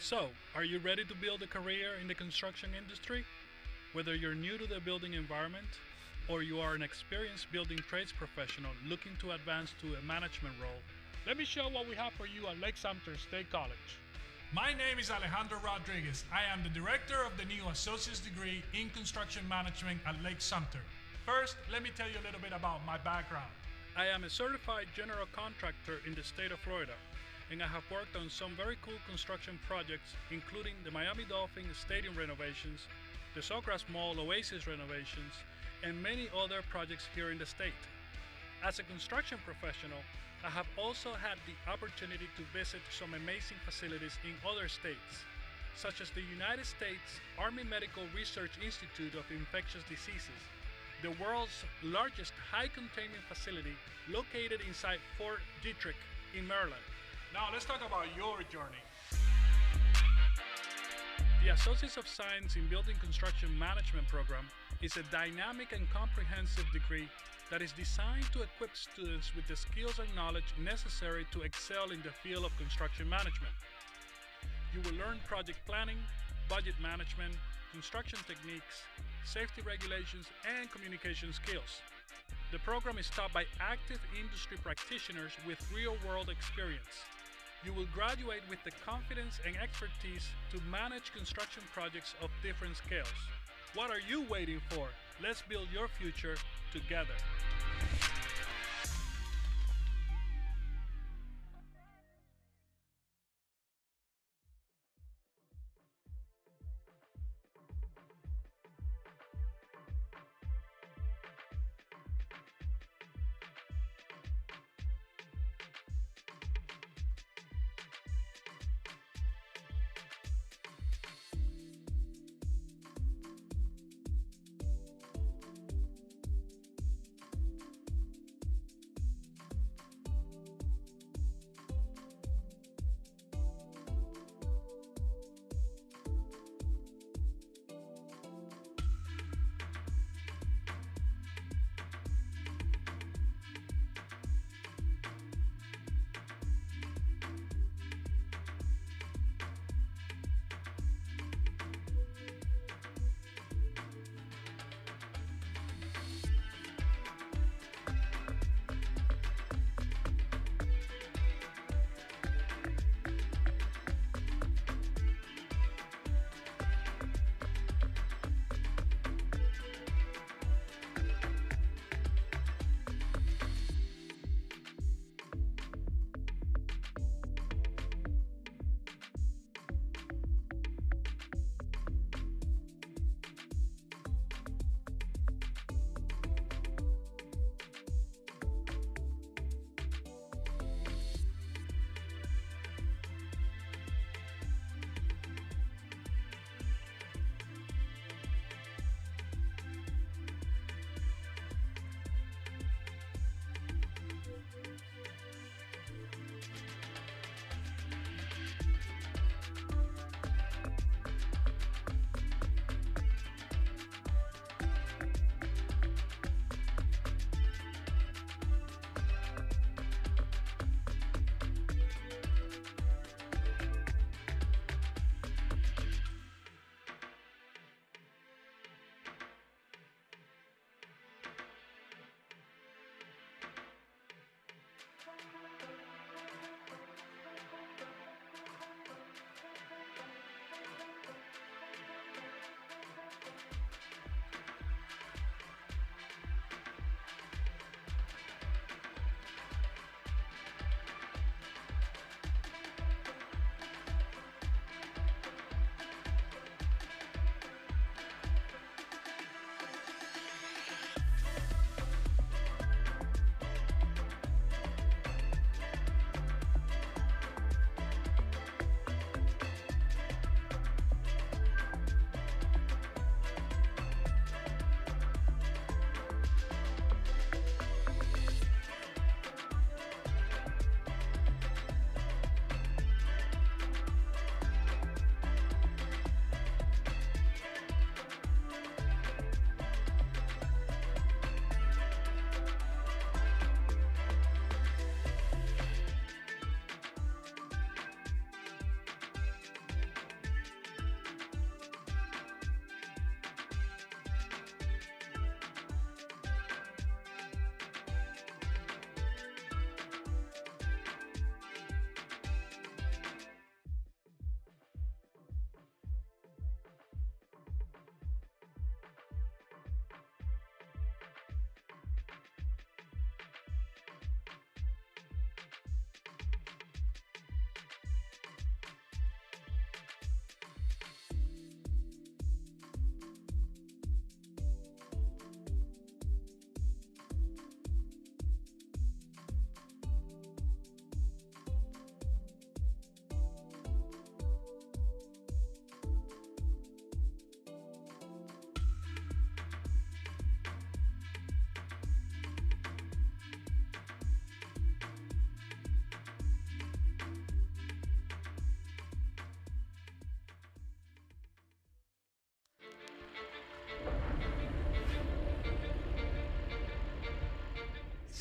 So, are you ready to build a career in the construction industry? Whether you're new to the building environment or you are an experienced building trades professional looking to advance to a management role, let me show what we have for you at Lake-Sumter State College. My name is Alejandro Rodriguez. I am the director of the new associate's degree in construction management at Lake-Sumter. First, let me tell you a little bit about my background. I am a certified general contractor in the state of Florida, and I have worked on some very cool construction projects, including the Miami Dolphins stadium renovations, the Sawgrass Mall Oasis renovations, and many other projects here in the state. As a construction professional, I have also had the opportunity to visit some amazing facilities in other states, such as the United States Army Medical Research Institute of Infectious Diseases, the world's largest high containment facility located inside Fort Detrick in Maryland. Now let's talk about your journey. The Associates of Science in Building Construction Management program is a dynamic and comprehensive degree that is designed to equip students with the skills and knowledge necessary to excel in the field of construction management. You will learn project planning, budget management, construction techniques, safety regulations, and communication skills. The program is taught by active industry practitioners with real-world experience. You will graduate with the confidence and expertise to manage construction projects of different scales. What are you waiting for? Let's build your future together.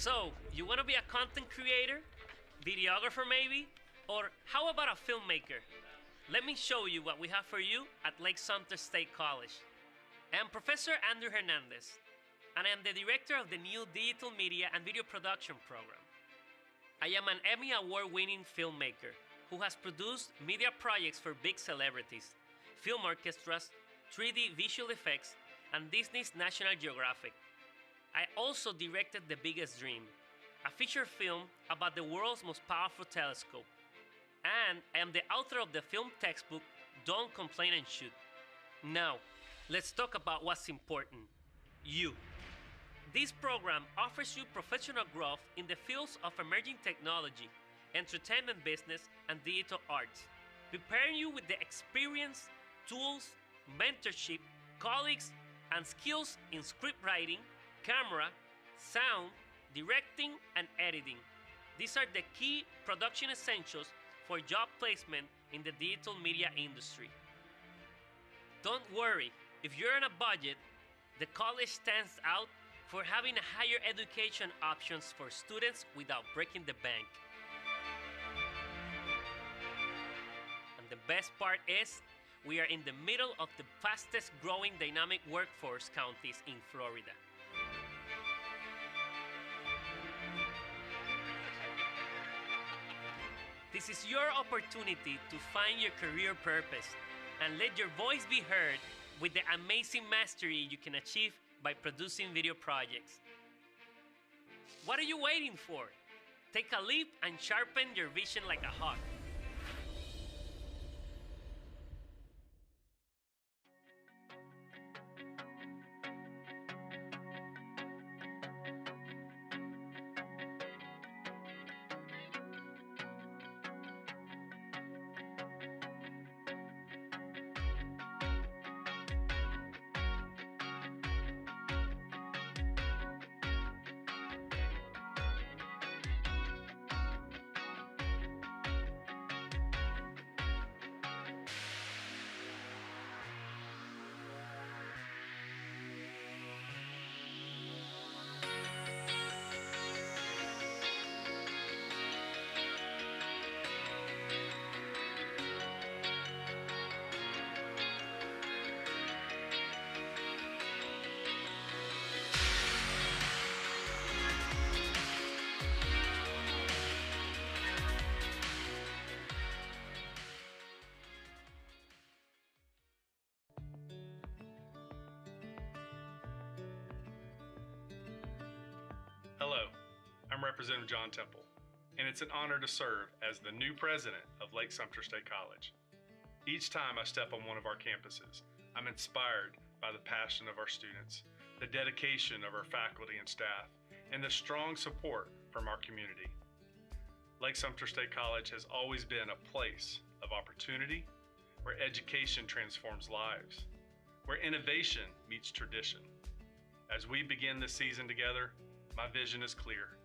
So, you want to be a content creator? Videographer maybe? Or how about a filmmaker? Let me show you what we have for you at Lake-Sumter State College. I am Professor Andrew Hernandez, and I am the director of the new Digital Media and Video Production program. I am an Emmy Award-winning filmmaker who has produced media projects for big celebrities, film orchestras, 3D visual effects, and Disney's National Geographic. I also directed The Biggest Dream, a feature film about the world's most powerful telescope. And I am the author of the film textbook, Don't Complain and Shoot. Now, let's talk about what's important. You. This program offers you professional growth in the fields of emerging technology, entertainment business, and digital arts, preparing you with the experience, tools, mentorship, colleagues, and skills in script writing, camera, sound, directing, and editing. These are the key production essentials for job placement in the digital media industry. Don't worry, if you're on a budget, the college stands out for having higher education options for students without breaking the bank. And the best part is, we are in the middle of the fastest growing dynamic workforce counties in Florida. This is your opportunity to find your career purpose and let your voice be heard with the amazing mastery you can achieve by producing video projects. What are you waiting for? Take a leap and sharpen your vision like a hawk. Hello, I'm Representative John Temple, and it's an honor to serve as the new president of Lake-Sumter State College. Each time I step on one of our campuses, I'm inspired by the passion of our students, the dedication of our faculty and staff, and the strong support from our community. Lake-Sumter State College has always been a place of opportunity, where education transforms lives, where innovation meets tradition. As we begin this season together, my vision is clear: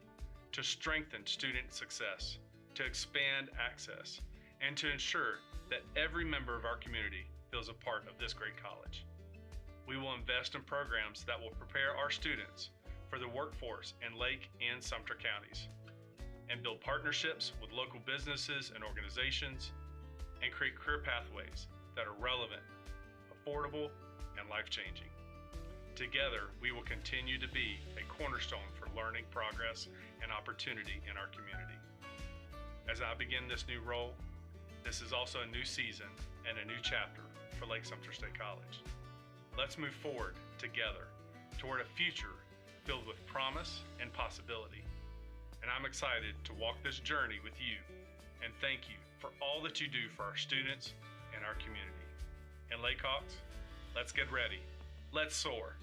to strengthen student success, to expand access, and to ensure that every member of our community feels a part of this great college. We will invest in programs that will prepare our students for the workforce in Lake and Sumter counties, and build partnerships with local businesses and organizations, and create career pathways that are relevant, affordable, and life-changing. Together, we will continue to be a cornerstone for learning, progress, and opportunity in our community. As I begin this new role, this is also a new season and a new chapter for Lake-Sumter State College. Let's move forward together toward a future filled with promise and possibility. And I'm excited to walk this journey with you, and thank you for all that you do for our students and our community. And Lakehawks, let's get ready. Let's soar.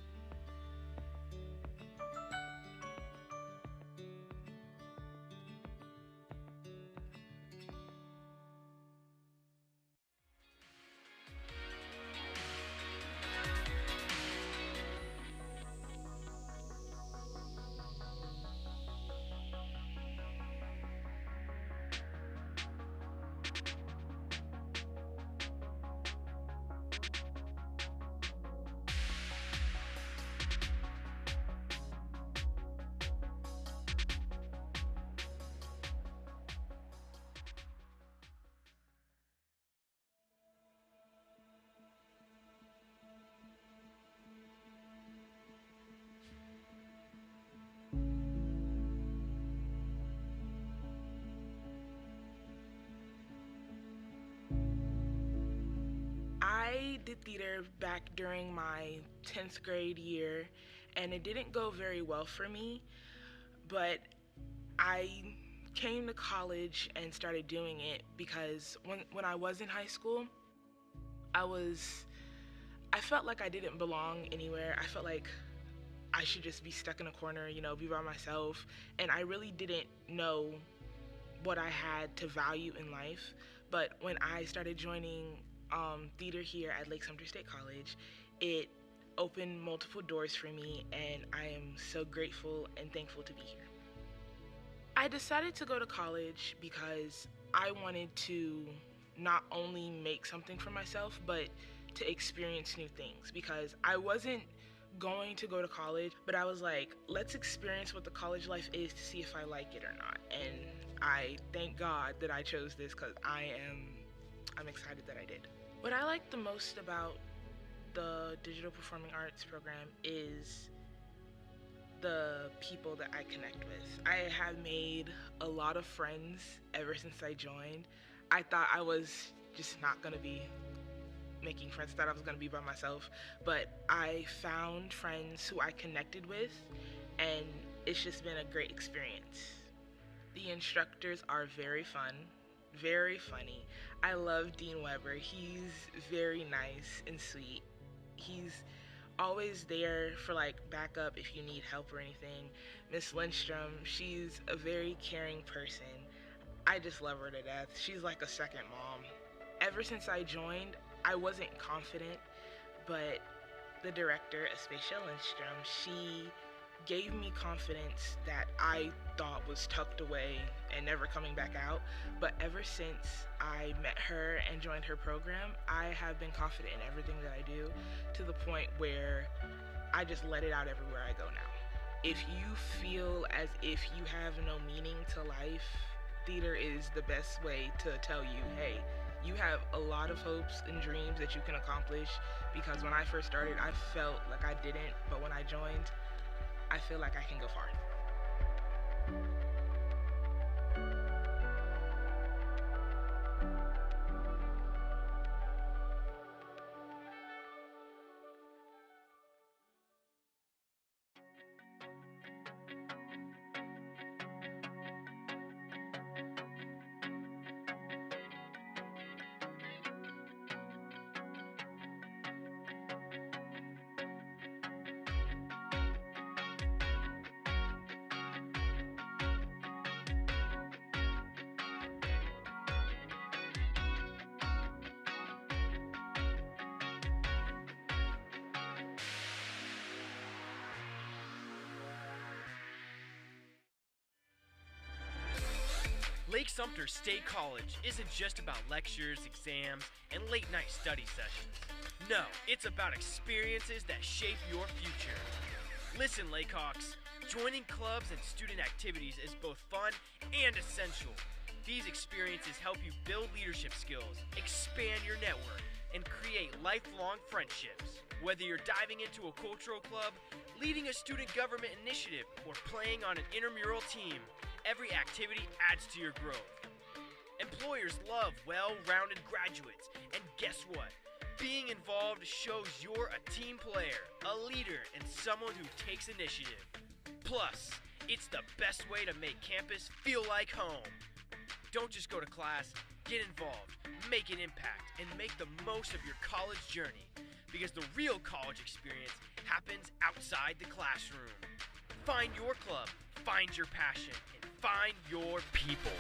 did theater back during my 10th grade year, and it didn't go very well for me, but I came to college and started doing it because when I was in high school, I felt like I didn't belong anywhere. I felt like I should just be stuck in a corner, be by myself, and I really didn't know what I had to value in life. But when I started joining theater here at Lake-Sumter State College, it opened multiple doors for me, and I am so grateful and thankful to be here. I decided to go to college because I wanted to not only make something for myself, but to experience new things, because I wasn't going to go to college, but I was like, let's experience what the college life is to see if I like it or not. And I thank God that I chose this, because I'm excited that I did. What I like the most about the Digital Performing Arts program is the people that I connect with. I have made a lot of friends ever since I joined. I thought I was just not gonna be making friends, thought I was gonna be by myself, but I found friends who I connected with, and it's just been a great experience. The instructors are very fun, very funny. I love Dean Weber. He's very nice and sweet. He's always there for backup if you need help or anything. Miss Lindstrom, she's a very caring person. I just love her to death. She's like a second mom. Ever since I joined, I wasn't confident, but the director, Aspasia Lindstrom, she gave me confidence that I thought was tucked away and never coming back out. But ever since I met her and joined her program, I have been confident in everything that I do, to the point where I just let it out everywhere I go now. If you feel as if you have no meaning to life, theater is the best way to tell you, hey, you have a lot of hopes and dreams that you can accomplish, because when I first started, I felt like I didn't, but when I joined, I feel like I can go far. Lake-Sumter State College isn't just about lectures, exams, and late-night study sessions. No, it's about experiences that shape your future. Listen, Lakehawks, joining clubs and student activities is both fun and essential. These experiences help you build leadership skills, expand your network, and create lifelong friendships. Whether you're diving into a cultural club, leading a student government initiative, or playing on an intramural team, every activity adds to your growth. Employers love well-rounded graduates, and guess what? Being involved shows you're a team player, a leader, and someone who takes initiative. Plus, it's the best way to make campus feel like home. Don't just go to class, get involved, make an impact, and make the most of your college journey, because the real college experience happens outside the classroom. Find your club, find your passion, and find your people.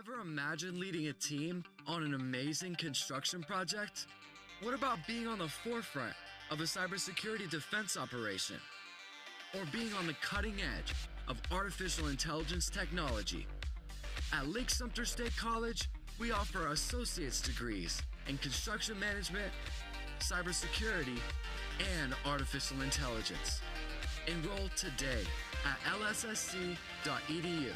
Ever imagine leading a team on an amazing construction project? What about being on the forefront of a cybersecurity defense operation? Or being on the cutting edge of artificial intelligence technology? At Lake-Sumter State College, we offer associate's degrees in construction management, cybersecurity, and artificial intelligence. Enroll today at lssc.edu.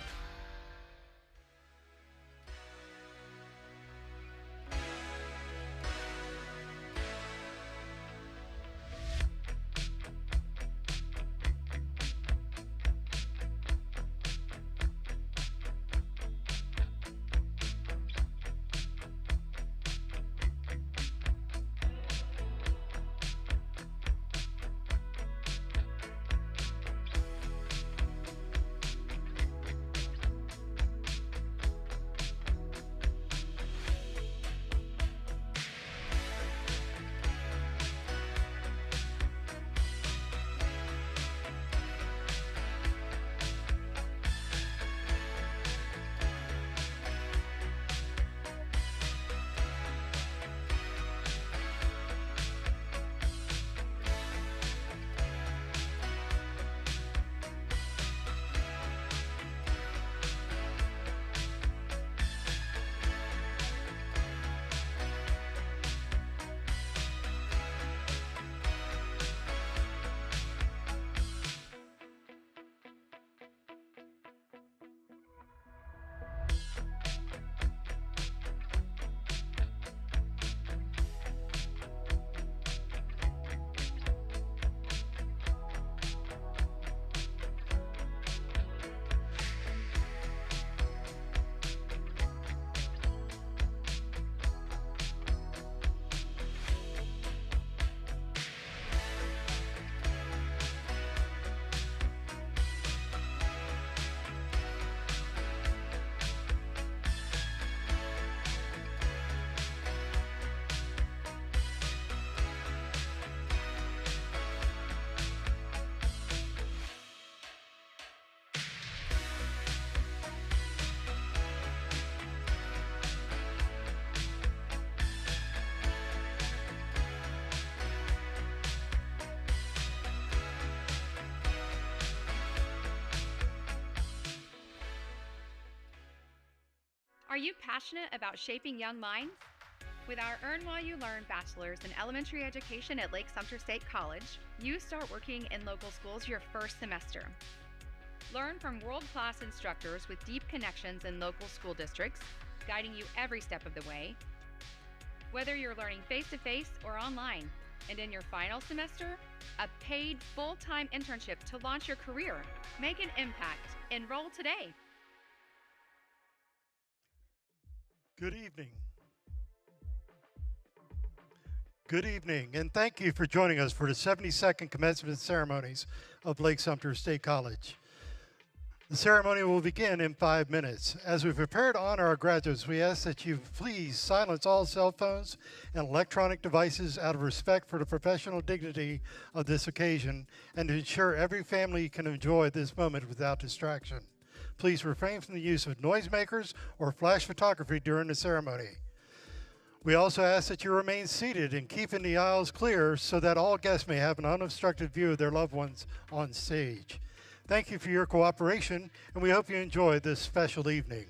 Are you passionate about shaping young minds? With our Earn While You Learn Bachelor's in Elementary Education at Lake-Sumter State College, you start working in local schools your first semester. Learn from world-class instructors with deep connections in local school districts, guiding you every step of the way. Whether you're learning face-to-face or online, and in your final semester, a paid full-time internship to launch your career. Make an impact. Enroll today. Good evening. Good evening, and thank you for joining us for the 72nd commencement ceremonies of Lake-Sumter State College. The ceremony will begin in 5 minutes. As we prepare to honor our graduates, we ask that you please silence all cell phones and electronic devices out of respect for the professional dignity of this occasion and to ensure every family can enjoy this moment without distraction. Please refrain from the use of noisemakers or flash photography during the ceremony. We also ask that you remain seated and keeping the aisles clear so that all guests may have an unobstructed view of their loved ones on stage. Thank you for your cooperation, and we hope you enjoy this special evening.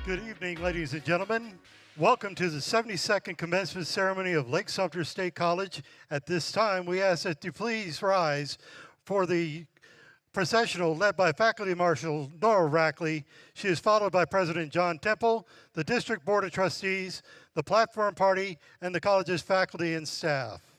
Good evening, ladies and gentlemen. Welcome to the 72nd commencement ceremony of Lake-Sumter State College. At this time, we ask that you please rise for the processional led by Faculty Marshal Nora Rackley. She is followed by President John Temple, the District Board of Trustees, the Platform Party, and the college's faculty and staff.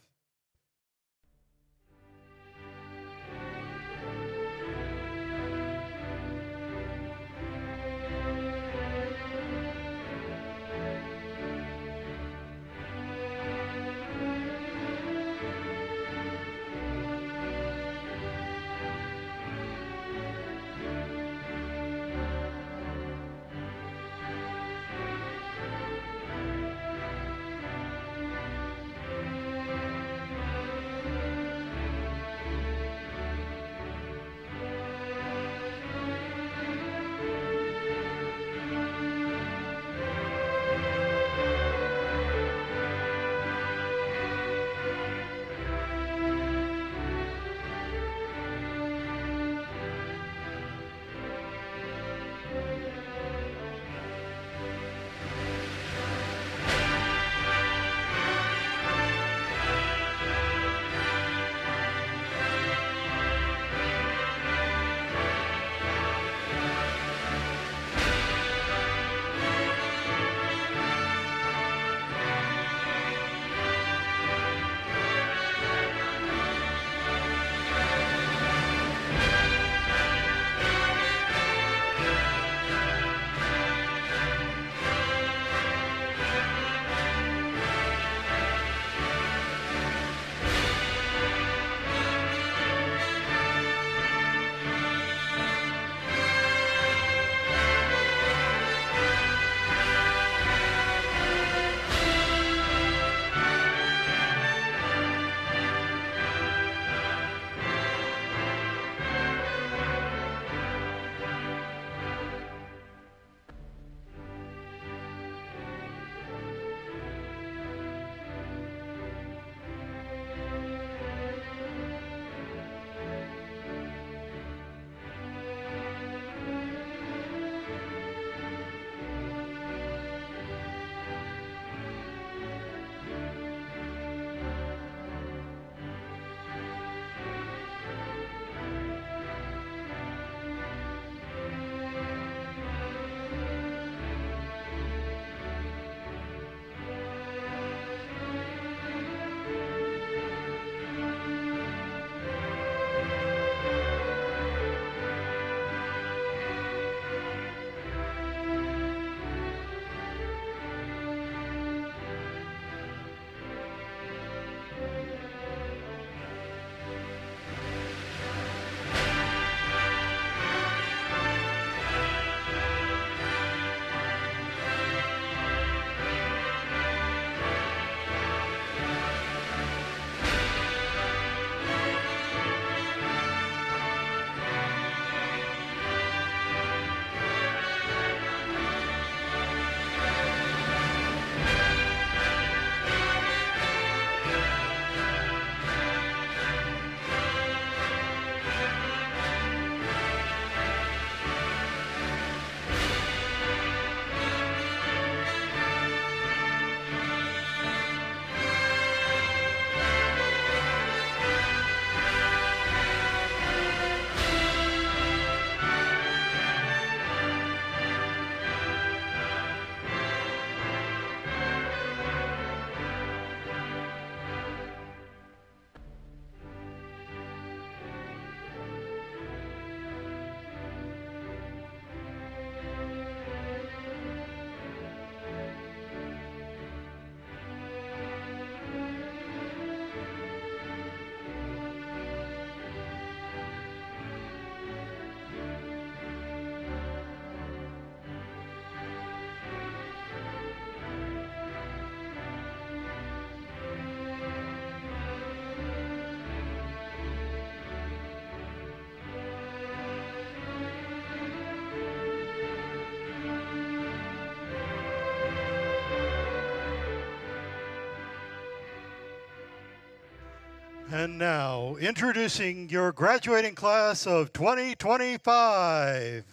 And now, introducing your graduating class of 2025.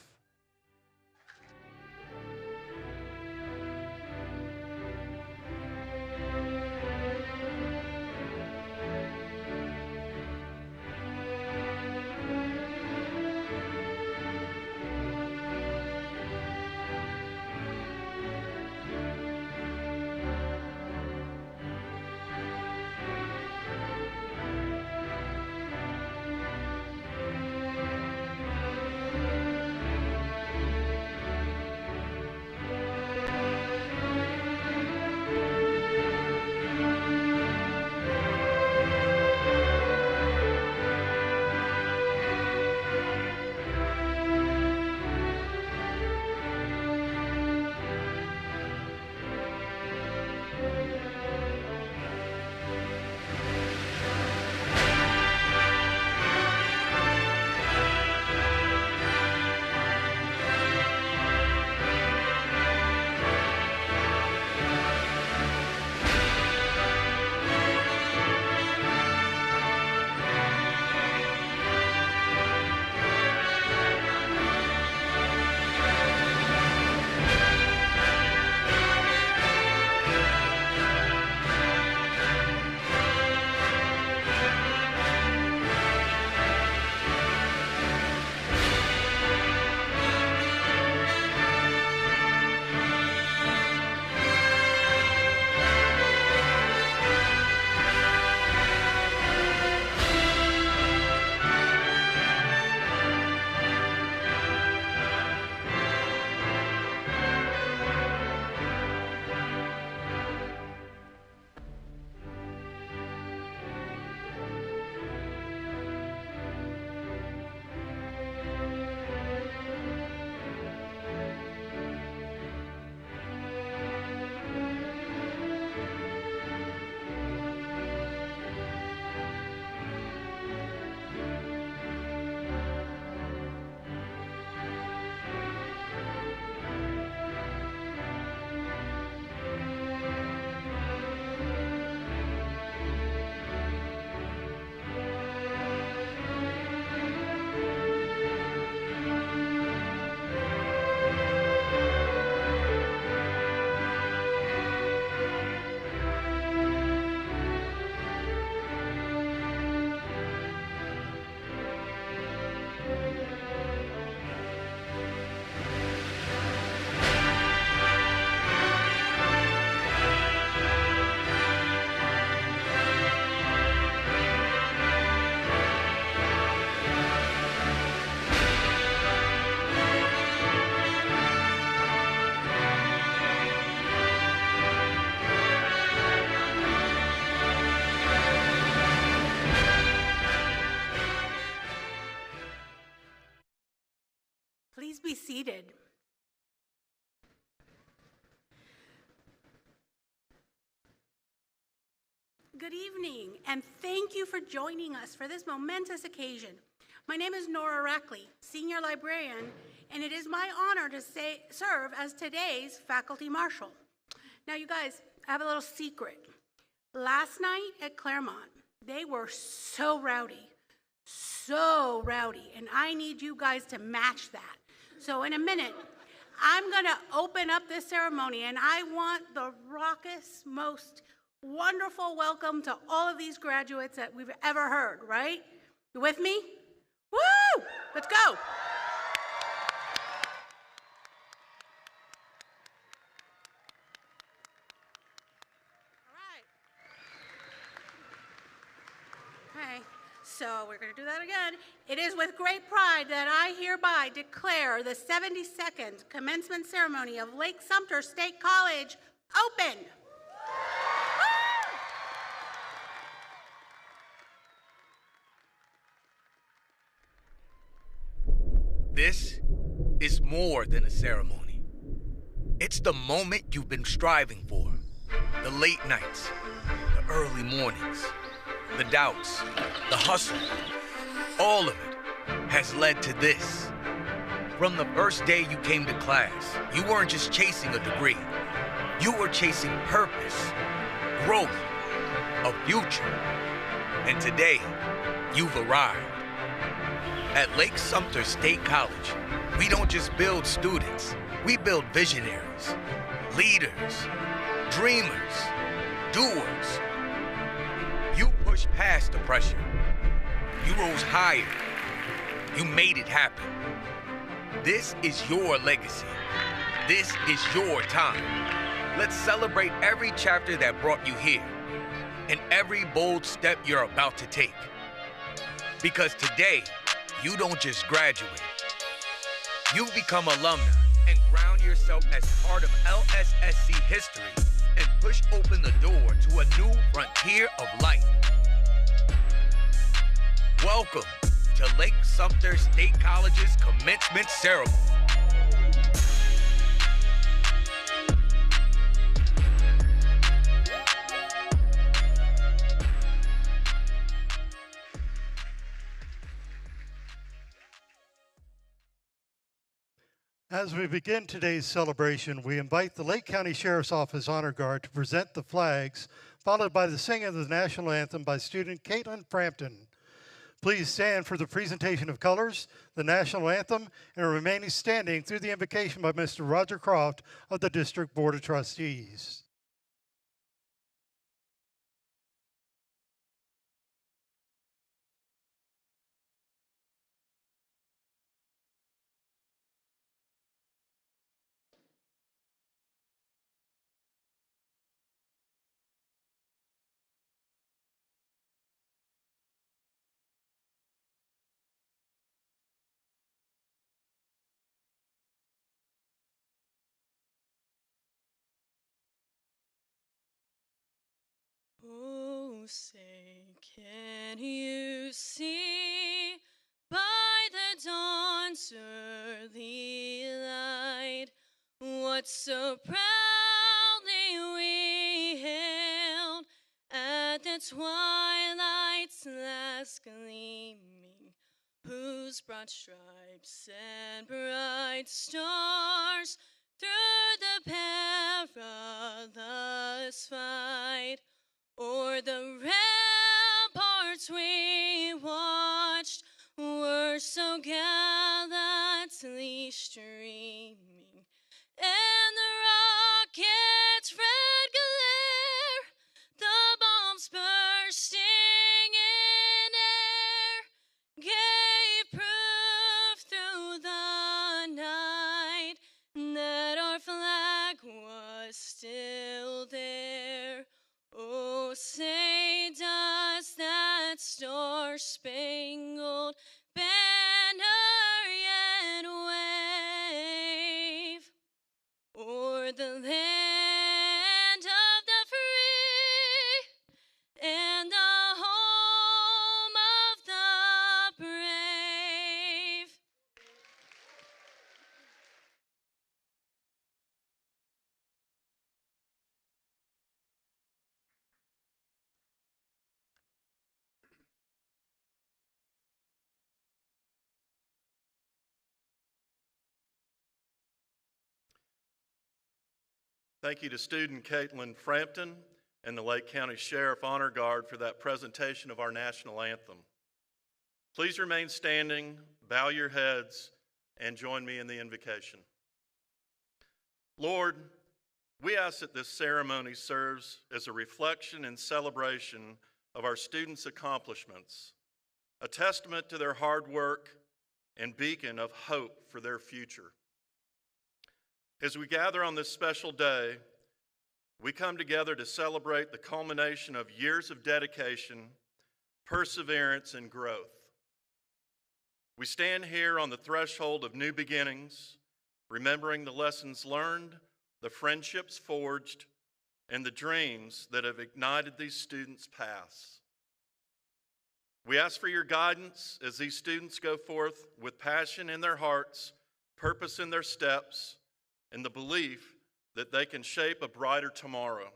be seated. Good evening, and thank you for joining us for this momentous occasion. My name is Nora Reckley, Senior Librarian, and it is my honor to serve as today's Faculty Marshal. Now, you guys, I have a little secret. Last night at Claremont, they were so rowdy, and I need you guys to match that. So in a minute, I'm gonna open up this ceremony, and I want the raucous, most wonderful welcome to all of these graduates that we've ever heard, right? You with me? Woo! Let's go. So we're going to do that again. It is with great pride that I hereby declare the 72nd commencement ceremony of Lake-Sumter State College open. This is more than a ceremony. It's the moment you've been striving for. The late nights, the early mornings, the doubts, the hustle, all of it has led to this. From the first day you came to class, you weren't just chasing a degree. You were chasing purpose, growth, a future. And today, you've arrived. At Lake-Sumter State College, we don't just build students, we build visionaries, leaders, dreamers, doers. You pushed past the pressure. You rose higher. You made it happen. This is your legacy. This is your time. Let's celebrate every chapter that brought you here and every bold step you're about to take. Because today, you don't just graduate. You become alumni and ground yourself as part of LSSC history and push open the door to a new frontier of life. Welcome to Lake-Sumter State College's commencement ceremony. As we begin today's celebration, we invite the Lake County Sheriff's Office Honor Guard to present the flags, followed by the singing of the national anthem by student Caitlin Frampton. Please stand for the presentation of colors, the national anthem, and remaining standing through the invocation by Mr. Roger Croft of the District Board of Trustees. Oh, say, can you see by the dawn's early light what so proudly we hailed at the twilight's last gleaming, whose broad stripes and bright stars through the perilous fight o'er the ramparts we watched were so gallantly streaming, and the rocket's red glare, the bombs bursting in air, gave proof through the night that our flag was still there. Oh, say does that star-spangled banner yet wave o'er the land of the free and the home of the brave? Thank you to student Caitlin Frampton and the Lake County Sheriff Honor Guard for that presentation of our national anthem. Please remain standing, bow your heads, and join me in the invocation. Lord, we ask that this ceremony serves as a reflection and celebration of our students' accomplishments, a testament to their hard work and beacon of hope for their future. As we gather on this special day, we come together to celebrate the culmination of years of dedication, perseverance, and growth. We stand here on the threshold of new beginnings, remembering the lessons learned, the friendships forged, and the dreams that have ignited these students' paths. We ask for your guidance as these students go forth with passion in their hearts, purpose in their steps, and the belief that they can shape a brighter tomorrow.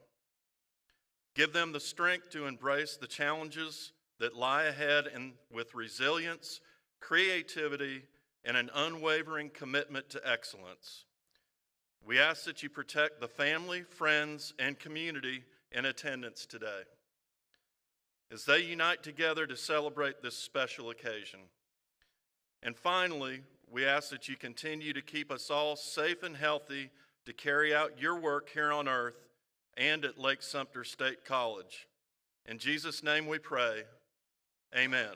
Give them the strength to embrace the challenges that lie ahead and with resilience, creativity, and an unwavering commitment to excellence. We ask that you protect the family, friends, and community in attendance today as they unite together to celebrate this special occasion. And finally, we ask that you continue to keep us all safe and healthy to carry out your work here on earth and at Lake-Sumter State College. In Jesus' name we pray, amen.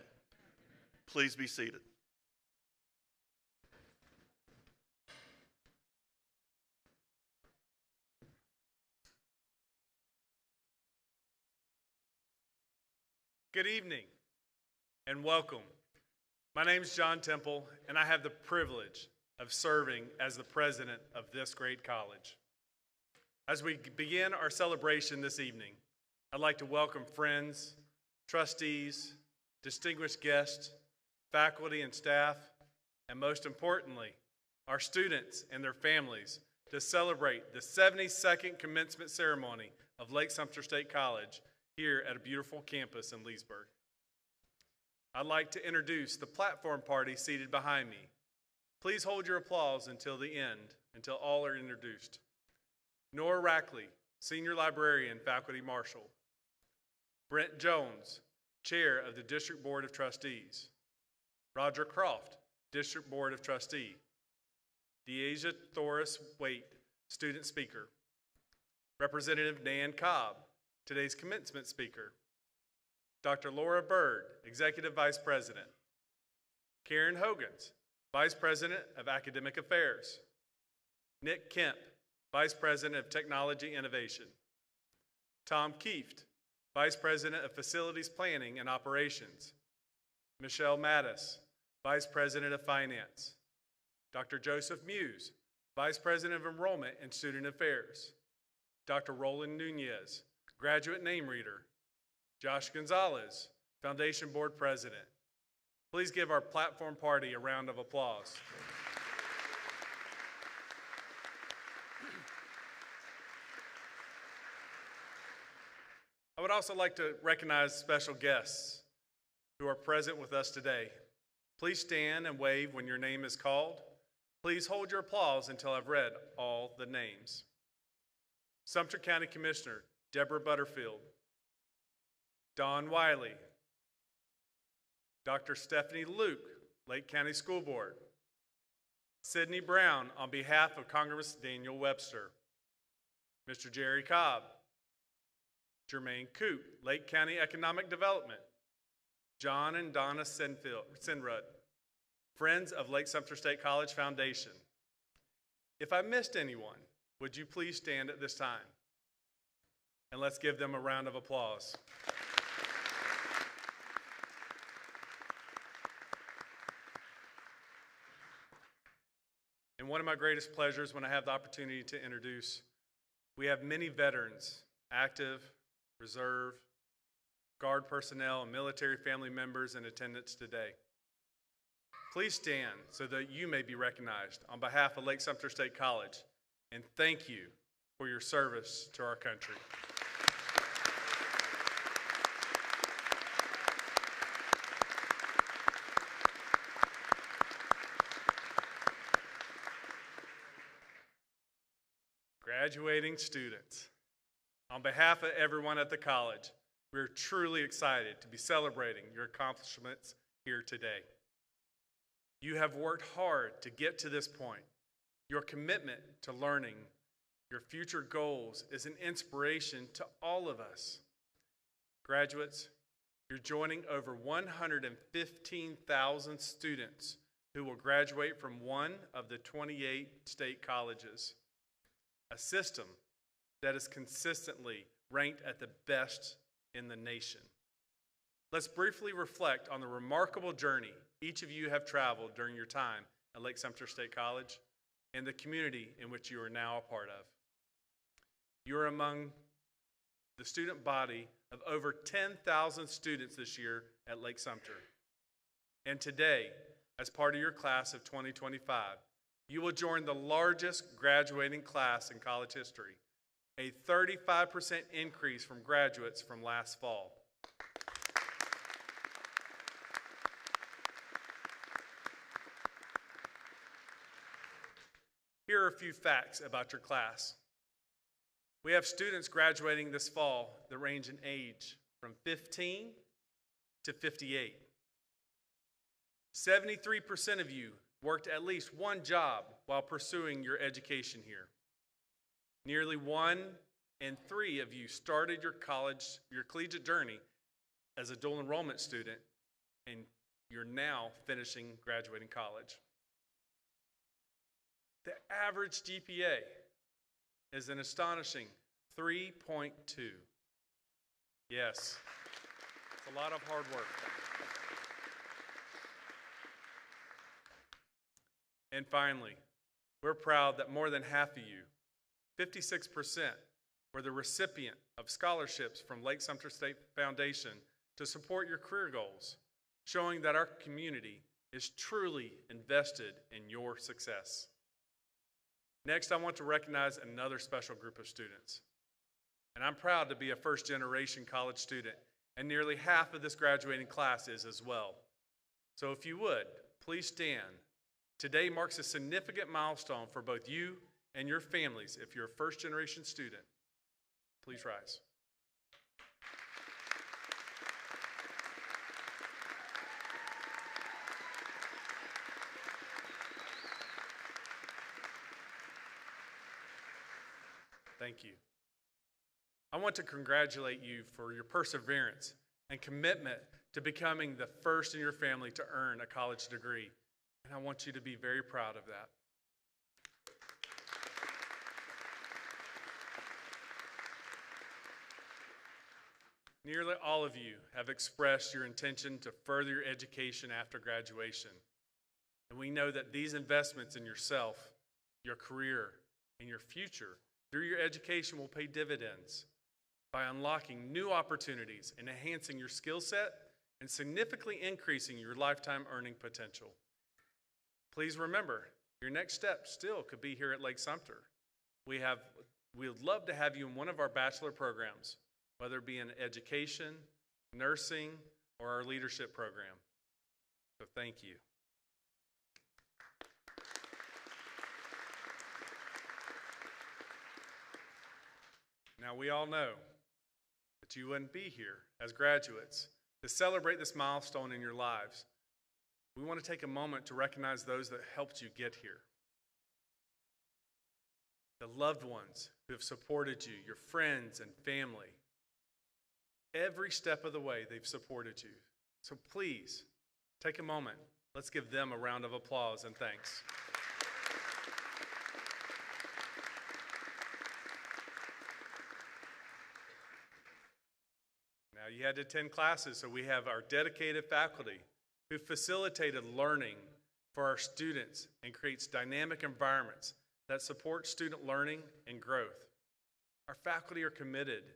Please be seated. Good evening and welcome. My name is John Temple, and I have the privilege of serving as the president of this great college. As we begin our celebration this evening, I'd like to welcome friends, trustees, distinguished guests, faculty and staff, and most importantly, our students and their families to celebrate the 72nd commencement ceremony of Lake-Sumter State College here at a beautiful campus in Leesburg. I'd like to introduce the platform party seated behind me. Please hold your applause until the end, until all are introduced. Nora Rackley, Senior Librarian, Faculty Marshal. Brent Jones, Chair of the District Board of Trustees. Roger Croft, District Board of Trustee. Deasia Thoris Waite, Student Speaker. Representative Nan Cobb, today's commencement speaker. Dr. Laura Bird, Executive Vice President. Karen Hogans, Vice President of Academic Affairs. Nick Kemp, Vice President of Technology Innovation. Tom Kieft, Vice President of Facilities Planning and Operations. Michelle Mattis, Vice President of Finance. Dr. Joseph Muse, Vice President of Enrollment and Student Affairs. Dr. Roland Nunez, Graduate Name Reader. Josh Gonzalez, Foundation Board President. Please give our platform party a round of applause. I would also like to recognize special guests who are present with us today. Please stand and wave when your name is called. Please hold your applause until I've read all the names. Sumter County Commissioner Deborah Butterfield. Don Wiley. Dr. Stephanie Luke, Lake County School Board. Sidney Brown on behalf of Congressman Daniel Webster. Mr. Jerry Cobb. Jermaine Coop, Lake County Economic Development. John and Donna Sinrud, Friends of Lake-Sumter State College Foundation. If I missed anyone, would you please stand at this time? And let's give them a round of applause. And one of my greatest pleasures when I have the opportunity to introduce, we have many veterans, active, reserve, Guard personnel, and military family members in attendance today. Please stand so that you may be recognized on behalf of Lake-Sumter State College, and thank you for your service to our country. Graduating students, on behalf of everyone at the college, we're truly excited to be celebrating your accomplishments here today. You have worked hard to get to this point. Your commitment to learning your future goals is an inspiration to all of us. Graduates, you're joining over 115,000 students who will graduate from one of the 28 state colleges, a system that is consistently ranked at the best in the nation. Let's briefly reflect on the remarkable journey each of you have traveled during your time at Lake-Sumter State College and the community in which you are now a part of. You are among the student body of over 10,000 students this year at Lake-Sumter. And today, as part of your class of 2025, you will join the largest graduating class in college history, a 35% increase from graduates from last fall. Here are a few facts about your class. We have students graduating this fall that range in age from 15 to 58. 73% of you worked at least one job while pursuing your education here. Nearly 1 in 3 of you started your collegiate journey as a dual enrollment student, and you're now finishing graduating college. The average GPA is an astonishing 3.2. Yes, it's a lot of hard work. And finally, we're proud that more than half of you, 56%, were the recipient of scholarships from Lake-Sumter State Foundation to support your career goals, showing that our community is truly invested in your success. Next, I want to recognize another special group of students. And I'm proud to be a first-generation college student, and nearly half of this graduating class is as well. So if you would, please stand. Today marks a significant milestone for both you and your families. If you're a first-generation student, please rise. Thank you. I want to congratulate you for your perseverance and commitment to becoming the first in your family to earn a college degree. And I want you to be very proud of that. Nearly all of you have expressed your intention to further your education after graduation. And we know that these investments in yourself, your career, and your future through your education will pay dividends by unlocking new opportunities and enhancing your skill set and significantly increasing your lifetime earning potential. Please remember, your next step still could be here at Lake-Sumter. We would love to have you in one of our bachelor programs, whether it be in education, nursing, or our leadership program. So thank you. Now, we all know that you wouldn't be here as graduates to celebrate this milestone in your lives. We want to take a moment to recognize those that helped you get here. The loved ones who have supported you, your friends and family. Every step of the way, they've supported you. So please, take a moment. Let's give them a round of applause and thanks. Now, you had to attend classes, so we have our dedicated faculty who facilitated learning for our students and creates dynamic environments that support student learning and growth. Our faculty are committed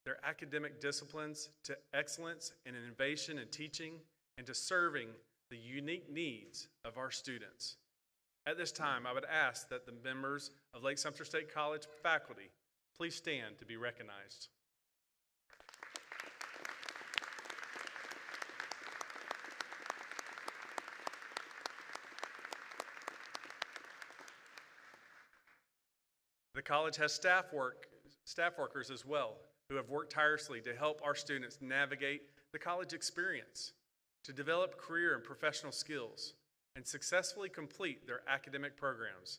their academic disciplines to excellence and innovation in teaching and to serving the unique needs of our students. At this time, I would ask that the members of Lake-Sumter State College faculty please stand to be recognized. The The college has staff workers as well who have worked tirelessly to help our students navigate the college experience, to develop career and professional skills, and successfully complete their academic programs.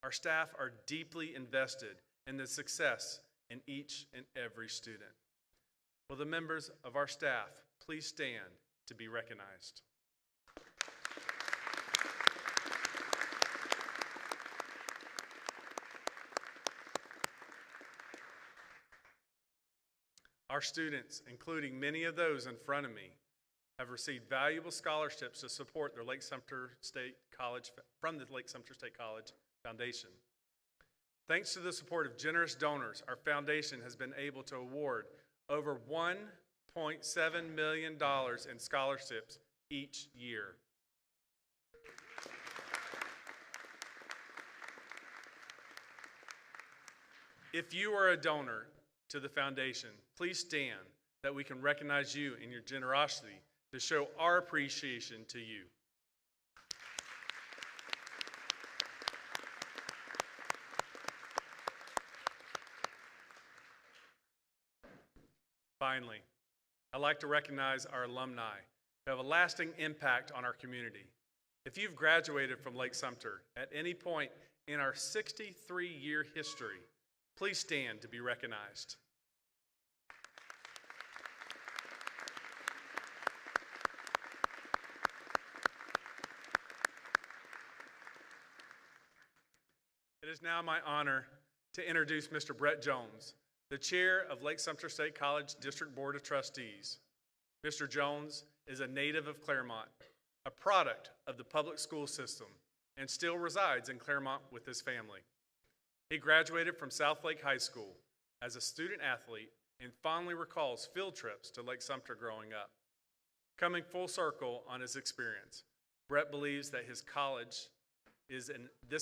Our staff are deeply invested in the success in each and every student. Will the members of our staff please stand to be recognized? Our students, including many of those in front of me, have received valuable scholarships to support their Lake-Sumter State College from the Lake-Sumter State College Foundation. Thanks to the support of generous donors, our foundation has been able to award over $1.7 million in scholarships each year. If you are a donor to the foundation, please stand that we can recognize you in your generosity to show our appreciation to you. Finally, I'd like to recognize our alumni who have a lasting impact on our community. If you've graduated from Lake-Sumter at any point in our 63-year history, please stand to be recognized. It is now my honor to introduce Mr. Brett Jones, the chair of Lake-Sumter State College District Board of Trustees. Mr. Jones is a native of Claremont, a product of the public school system, and still resides in Claremont with his family. He graduated from South Lake High School as a student athlete and fondly recalls field trips to Lake-Sumter growing up. Coming full circle on his experience, Brett believes that this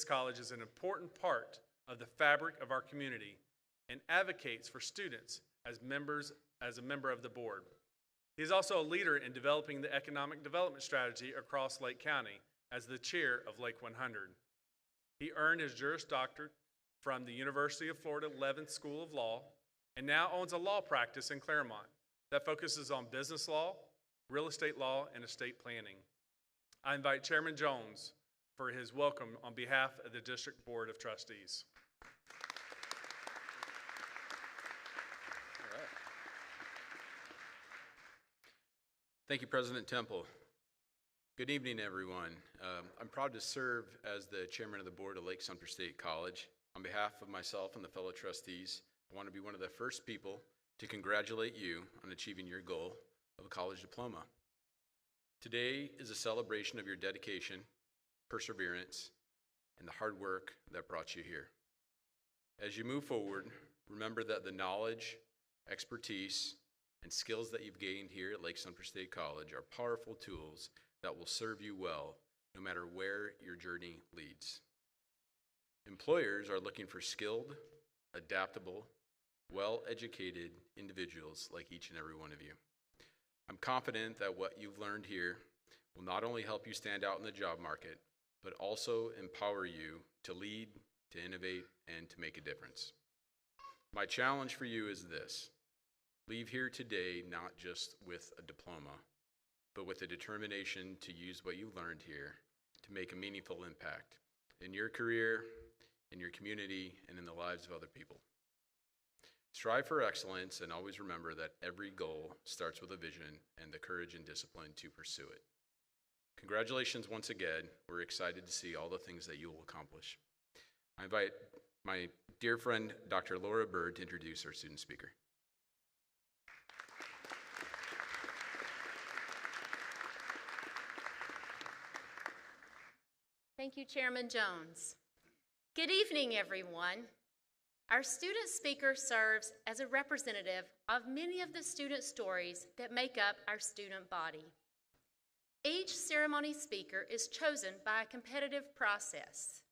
college is an important part of the fabric of our community and advocates for students as a member of the board. He is also a leader in developing the economic development strategy across Lake County as the chair of Lake 100. He earned his Juris Doctorate from the University of Florida Levin School of Law and now owns a law practice in Claremont that focuses on business law, real estate law, and estate planning. I invite Chairman Jones for his welcome on behalf of the District Board of Trustees. All right. Thank you, President Temple. Good evening, everyone. I'm proud to serve as the chairman of the board of Lake-Sumter State College. On behalf of myself and the fellow trustees, I want to be one of the first people to congratulate you on achieving your goal of a college diploma. Today is a celebration of your dedication, perseverance, and the hard work that brought you here. As you move forward, remember that the knowledge, expertise, and skills that you've gained here at Lake-Sumter State College are powerful tools that will serve you well no matter where your journey leads. Employers are looking for skilled, adaptable, well-educated individuals like each and every one of you. I'm confident that what you've learned here will not only help you stand out in the job market, but also empower you to lead, to innovate, and to make a difference. My challenge for you is this: leave here today not just with a diploma, but with the determination to use what you learned here to make a meaningful impact in your career, in your community, and in the lives of other people. Strive for excellence and always remember that every goal starts with a vision and the courage and discipline to pursue it. Congratulations once again. We're excited to see all the things that you will accomplish. I invite my dear friend, Dr. Laura Bird, to introduce our student speaker. Thank you, Chairman Jones. Good evening, everyone. Our student speaker serves as a representative of many of the student stories that make up our student body. Each ceremony speaker is chosen by a competitive process.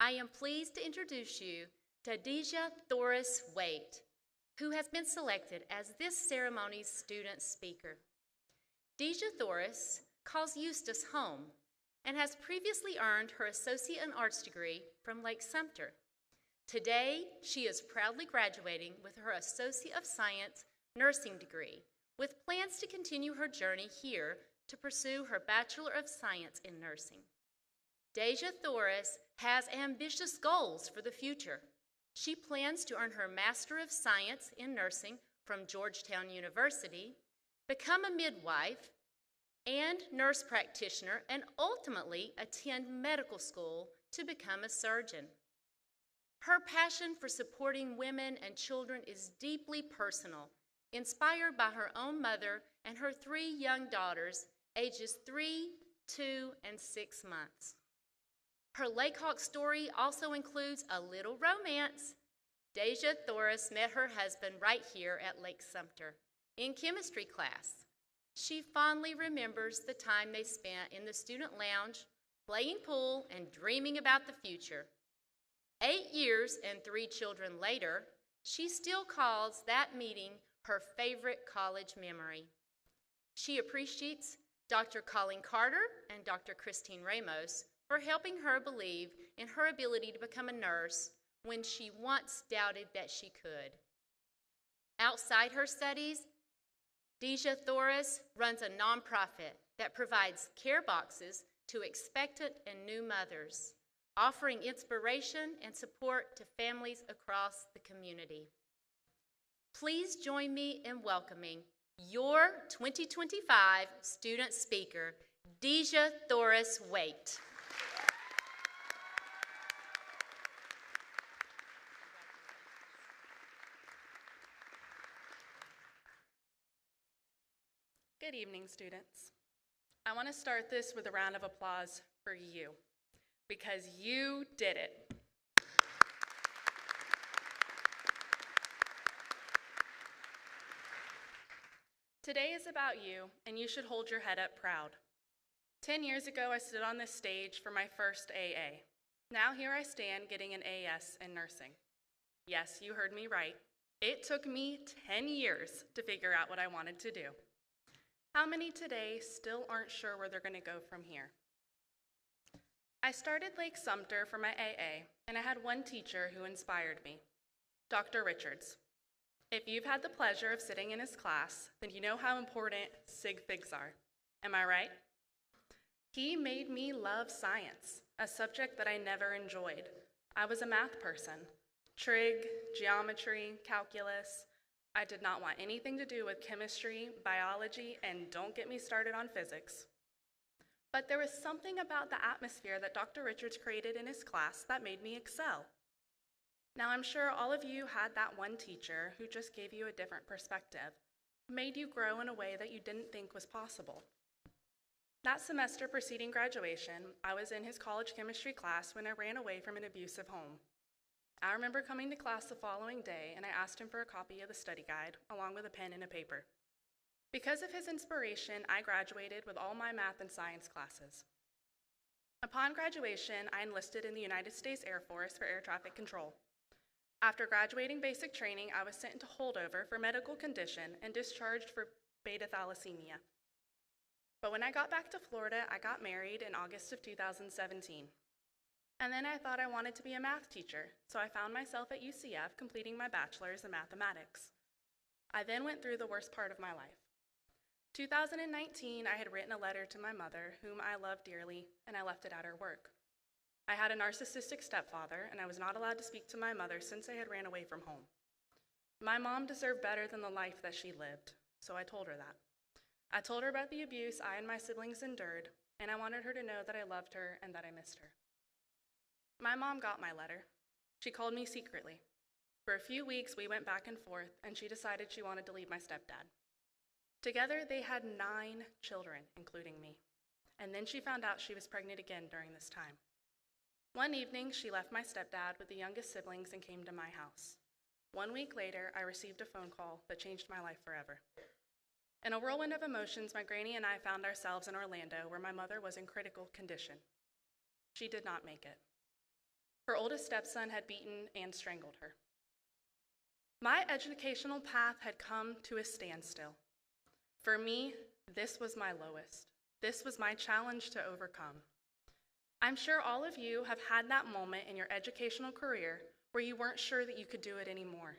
I am pleased to introduce you to Deja Thoris Waite, who has been selected as this ceremony's student speaker. Deja Thoris calls Eustis home and has previously earned her Associate in Arts degree from Lake-Sumter. Today, she is proudly graduating with her Associate of Science nursing degree, with plans to continue her journey here to pursue her Bachelor of Science in Nursing. Deja Thoris has ambitious goals for the future. She plans to earn her Master of Science in Nursing from Georgetown University, become a midwife and nurse practitioner, and ultimately attend medical school to become a surgeon. Her passion for supporting women and children is deeply personal, inspired by her own mother and her 3 young daughters, ages 3, 2, and 6 months. Her Lake Hawk story also includes a little romance. Deja Thoris met her husband right here at Lake-Sumter in chemistry class. She fondly remembers the time they spent in the student lounge, playing pool and dreaming about the future. 8 years and 3 children later, she still calls that meeting her favorite college memory. She appreciates Dr. Colleen Carter and Dr. Christine Ramos for helping her believe in her ability to become a nurse when she once doubted that she could. Outside her studies, Deja Thoris runs a nonprofit that provides care boxes to expectant and new mothers, offering inspiration and support to families across the community. Please join me in welcoming your 2025 student speaker, Deja Thoris Waite. Good evening, students. I want to start this with a round of applause for you, because you did it. Today is about you, and you should hold your head up proud. 10 years ago, I stood on this stage for my first AA. Now here I stand getting an AS in nursing. Yes, you heard me right. It took me 10 years to figure out what I wanted to do. How many today still aren't sure where they're going to go from here? I started Lake-Sumter for my AA, and I had one teacher who inspired me, Dr. Richards. If you've had the pleasure of sitting in his class, then you know how important sig figs are. Am I right? He made me love science, a subject that I never enjoyed. I was a math person. Trig, geometry, calculus. I did not want anything to do with chemistry, biology, and don't get me started on physics. But there was something about the atmosphere that Dr. Richards created in his class that made me excel. Now, I'm sure all of you had that one teacher who just gave you a different perspective, made you grow in a way that you didn't think was possible. That semester preceding graduation, I was in his college chemistry class when I ran away from an abusive home. I remember coming to class the following day, and I asked him for a copy of the study guide, along with a pen and a paper. Because of his inspiration, I graduated with all my math and science classes. Upon graduation, I enlisted in the United States Air Force for air traffic control. After graduating basic training, I was sent into holdover for medical condition and discharged for beta thalassemia. But when I got back to Florida, I got married in August of 2017. And then I thought I wanted to be a math teacher, so I found myself at UCF completing my bachelor's in mathematics. I then went through the worst part of my life. 2019, I had written a letter to my mother, whom I loved dearly, and I left it at her work. I had a narcissistic stepfather, and I was not allowed to speak to my mother since I had ran away from home. My mom deserved better than the life that she lived, so I told her that. I told her about the abuse I and my siblings endured, and I wanted her to know that I loved her and that I missed her. My mom got my letter. She called me secretly. For a few weeks, we went back and forth, and she decided she wanted to leave my stepdad. Together, they had 9 children, including me. And then she found out she was pregnant again during this time. One evening, she left my stepdad with the youngest siblings and came to my house. 1 week later, I received a phone call that changed my life forever. In a whirlwind of emotions, my granny and I found ourselves in Orlando, where my mother was in critical condition. She did not make it. Her oldest stepson had beaten and strangled her. My educational path had come to a standstill. For me, this was my lowest. This was my challenge to overcome. I'm sure all of you have had that moment in your educational career where you weren't sure that you could do it anymore.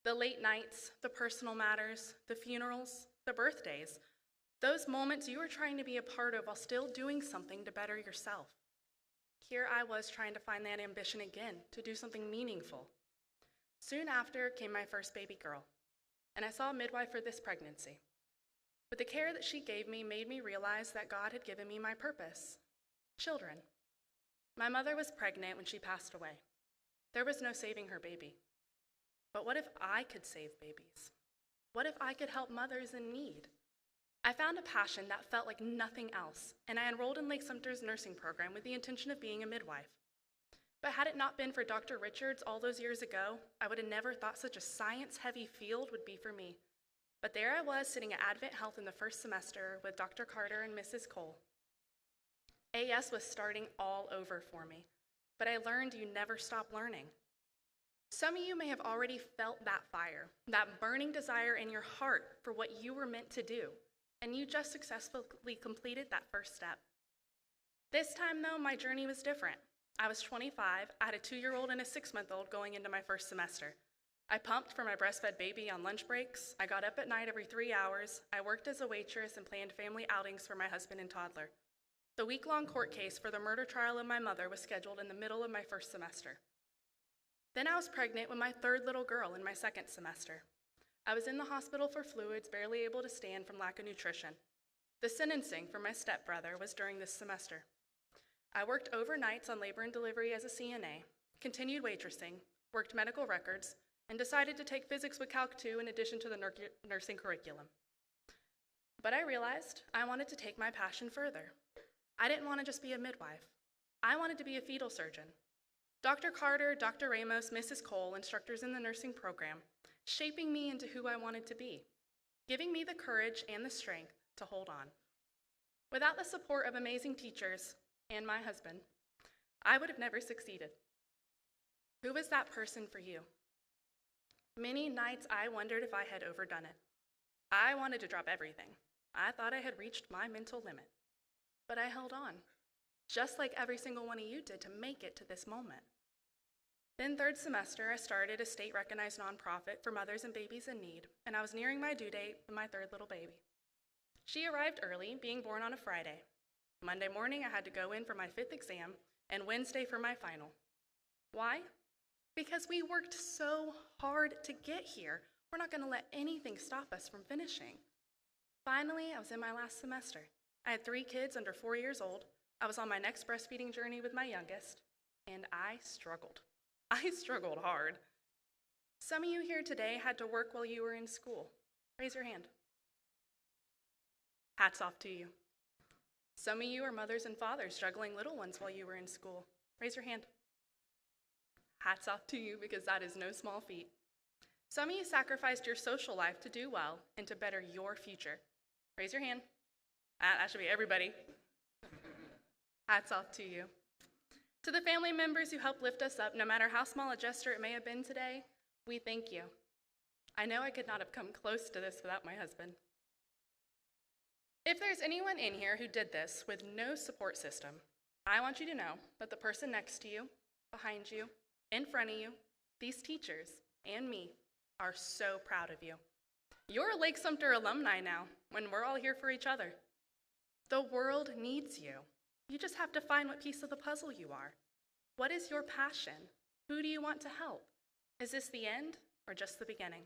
The late nights, the personal matters, the funerals, the birthdays, those moments you were trying to be a part of while still doing something to better yourself. Here I was trying to find that ambition again, to do something meaningful. Soon after came my first baby girl, and I saw a midwife for this pregnancy. But the care that she gave me made me realize that God had given me my purpose: children. My mother was pregnant when she passed away. There was no saving her baby. But what if I could save babies? What if I could help mothers in need? I found a passion that felt like nothing else, and I enrolled in Lake-Sumter's nursing program with the intention of being a midwife. But had it not been for Dr. Richards all those years ago, I would have never thought such a science-heavy field would be for me. But there I was, sitting at Advent Health in the first semester with Dr. Carter and Mrs. Cole. AS was starting all over for me, but I learned you never stop learning. Some of you may have already felt that fire, that burning desire in your heart for what you were meant to do, and you just successfully completed that first step. This time, though, my journey was different. I was 25, I had a 2-year-old and a 6-month-old going into my first semester. I pumped for my breastfed baby on lunch breaks, I got up at night every 3 hours, I worked as a waitress and planned family outings for my husband and toddler. The week-long court case for the murder trial of my mother was scheduled in the middle of my first semester. Then I was pregnant with my 3rd little girl in my 2nd semester. I was in the hospital for fluids, barely able to stand from lack of nutrition. The sentencing for my stepbrother was during this semester. I worked overnights on labor and delivery as a CNA, continued waitressing, worked medical records, and decided to take physics with Calc 2 in addition to the nursing curriculum. But I realized I wanted to take my passion further. I didn't want to just be a midwife. I wanted to be a fetal surgeon. Dr. Carter, Dr. Ramos, Mrs. Cole, instructors in the nursing program, shaping me into who I wanted to be, giving me the courage and the strength to hold on. Without the support of amazing teachers and my husband, I would have never succeeded. Who was that person for you? Many nights I wondered if I had overdone it. I wanted to drop everything. I thought I had reached my mental limit. But I held on, just like every single one of you did, to make it to this moment. Then 3rd semester, I started a state-recognized nonprofit for mothers and babies in need, and I was nearing my due date with my 3rd little baby. She arrived early, being born on a Friday. Monday morning, I had to go in for my 5th exam, and Wednesday for my final. Why? Because we worked so hard to get here. We're not going to let anything stop us from finishing. Finally, I was in my last semester. I had 3 kids under 4 years old. I was on my next breastfeeding journey with my youngest, and I struggled. I struggled hard. Some of you here today had to work while you were in school. Raise your hand. Hats off to you. Some of you are mothers and fathers juggling little ones while you were in school. Raise your hand. Hats off to you, because that is no small feat. Some of you sacrificed your social life to do well and to better your future. Raise your hand. That should be everybody. Hats off to you. To the family members who helped lift us up, no matter how small a gesture it may have been today, we thank you. I know I could not have come close to this without my husband. If there's anyone in here who did this with no support system, I want you to know that the person next to you, behind you, in front of you, these teachers, and me are so proud of you. You're a Lake-Sumter alumni now, when we're all here for each other. The world needs you. You just have to find what piece of the puzzle you are. What is your passion? Who do you want to help? Is this the end or just the beginning?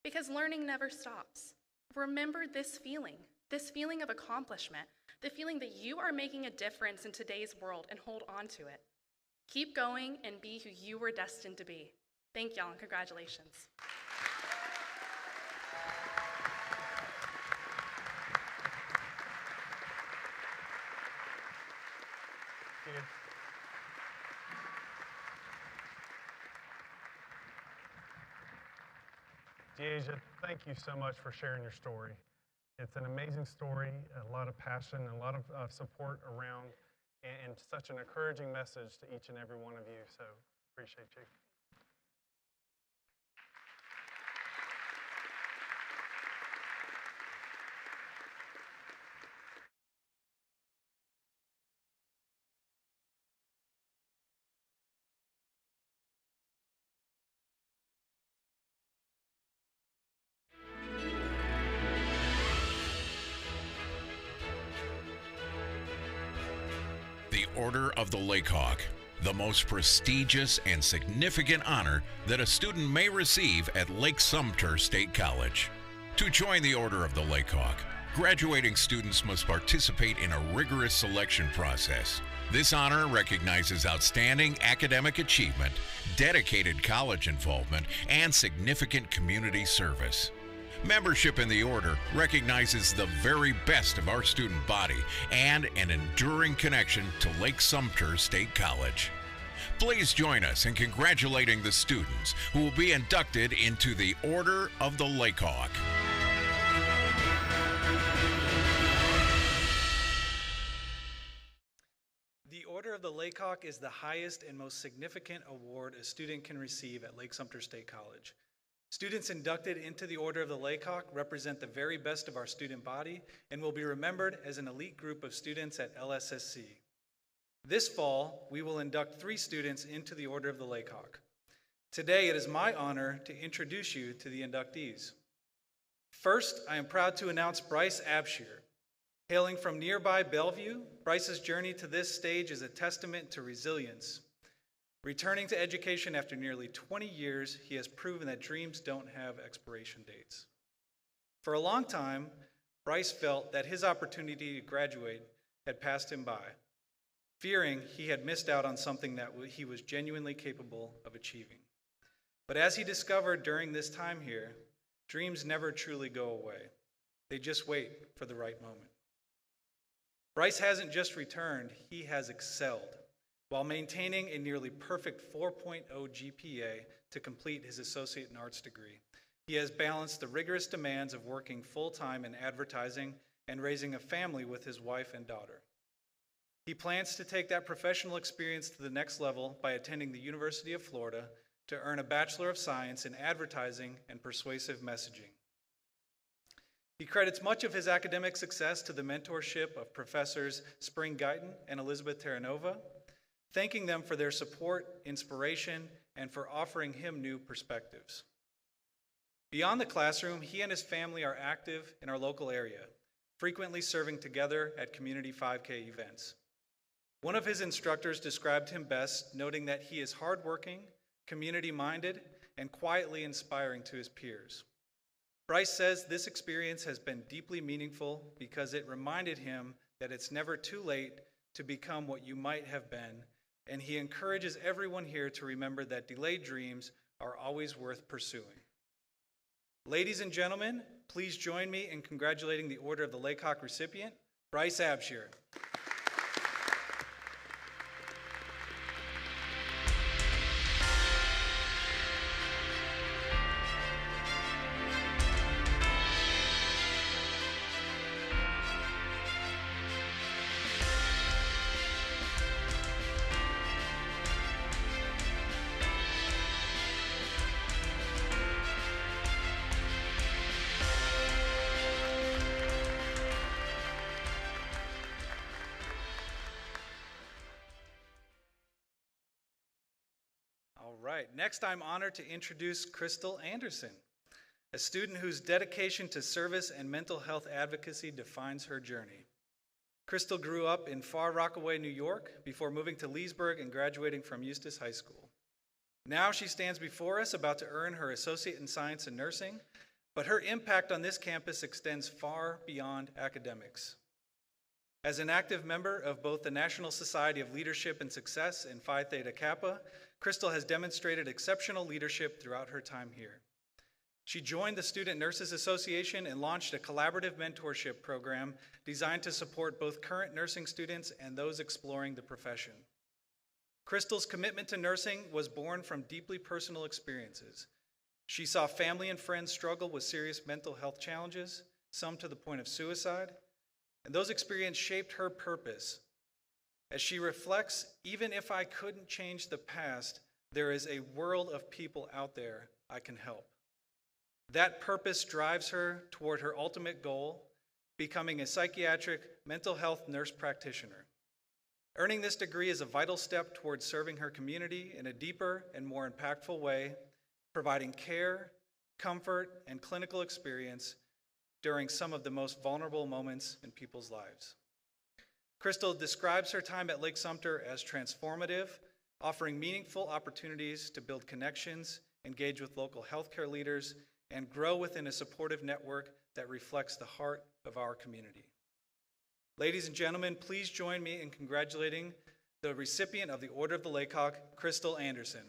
Because learning never stops. Remember this feeling of accomplishment, the feeling that you are making a difference in today's world, and hold on to it. Keep going and be who you were destined to be. Thank y'all and congratulations. Deasia, thank you so much for sharing your story. It's an amazing story, a lot of passion, a lot of support around, and such an encouraging message to each and every one of you, so appreciate you. Order of the Lake-Hawk, the most prestigious and significant honor that a student may receive at Lake-Sumter State College. To join the Order of the Lake-Hawk, graduating students must participate in a rigorous selection process. This honor recognizes outstanding academic achievement, dedicated college involvement, and significant community service. Membership in the Order recognizes the very best of our student body and an enduring connection to Lake-Sumter State College. Please join us in congratulating the students who will be inducted into the Order of the Lake-Hawk. The Order of the Lake-Hawk is the highest and most significant award a student can receive at Lake-Sumter State College. Students inducted into the Order of the Lake-Hawk represent the very best of our student body and will be remembered as an elite group of students at LSSC. This fall, we will induct 3 students into the Order of the Lake-Hawk. Today, it is my honor to introduce you to the inductees. First, I am proud to announce Bryce Abshire. Hailing from nearby Bellevue, Bryce's journey to this stage is a testament to resilience. Returning to education after nearly 20 years, he has proven that dreams don't have expiration dates. For a long time, Bryce felt that his opportunity to graduate had passed him by, fearing he had missed out on something that he was genuinely capable of achieving. But as he discovered during this time here, dreams never truly go away. They just wait for the right moment. Bryce hasn't just returned, he has excelled, while maintaining a nearly perfect 4.0 GPA to complete his associate in arts degree. He has balanced the rigorous demands of working full-time in advertising and raising a family with his wife and daughter. He plans to take that professional experience to the next level by attending the University of Florida to earn a Bachelor of Science in Advertising and Persuasive Messaging. He credits much of his academic success to the mentorship of Professors Spring Guyton and Elizabeth Terranova, thanking them for their support, inspiration, and for offering him new perspectives. Beyond the classroom, he and his family are active in our local area, frequently serving together at community 5K events. One of his instructors described him best, noting that he is hardworking, community-minded, and quietly inspiring to his peers. Bryce says this experience has been deeply meaningful because it reminded him that it's never too late to become what you might have been, and he encourages everyone here to remember that delayed dreams are always worth pursuing. Ladies and gentlemen, please join me in congratulating the Order of the Lake-Hawk recipient, Bryce Abshire. All right, next I'm honored to introduce Crystal Anderson, a student whose dedication to service and mental health advocacy defines her journey. Crystal grew up in Far Rockaway, New York, before moving to Leesburg and graduating from Eustis High School. Now she stands before us about to earn her Associate in Science in Nursing, but her impact on this campus extends far beyond academics. As an active member of both the National Society of Leadership and Success and Phi Theta Kappa, Crystal has demonstrated exceptional leadership throughout her time here. She joined the Student Nurses Association and launched a collaborative mentorship program designed to support both current nursing students and those exploring the profession. Crystal's commitment to nursing was born from deeply personal experiences. She saw family and friends struggle with serious mental health challenges, some to the point of suicide, and those experiences shaped her purpose. As she reflects, even if I couldn't change the past, there is a world of people out there I can help. That purpose drives her toward her ultimate goal, becoming a psychiatric mental health nurse practitioner. Earning this degree is a vital step towards serving her community in a deeper and more impactful way, providing care, comfort, and clinical experience during some of the most vulnerable moments in people's lives. Crystal describes her time at Lake-Sumter as transformative, offering meaningful opportunities to build connections, engage with local healthcare leaders, and grow within a supportive network that reflects the heart of our community. Ladies and gentlemen, please join me in congratulating the recipient of the Order of the Laycock, Crystal Anderson.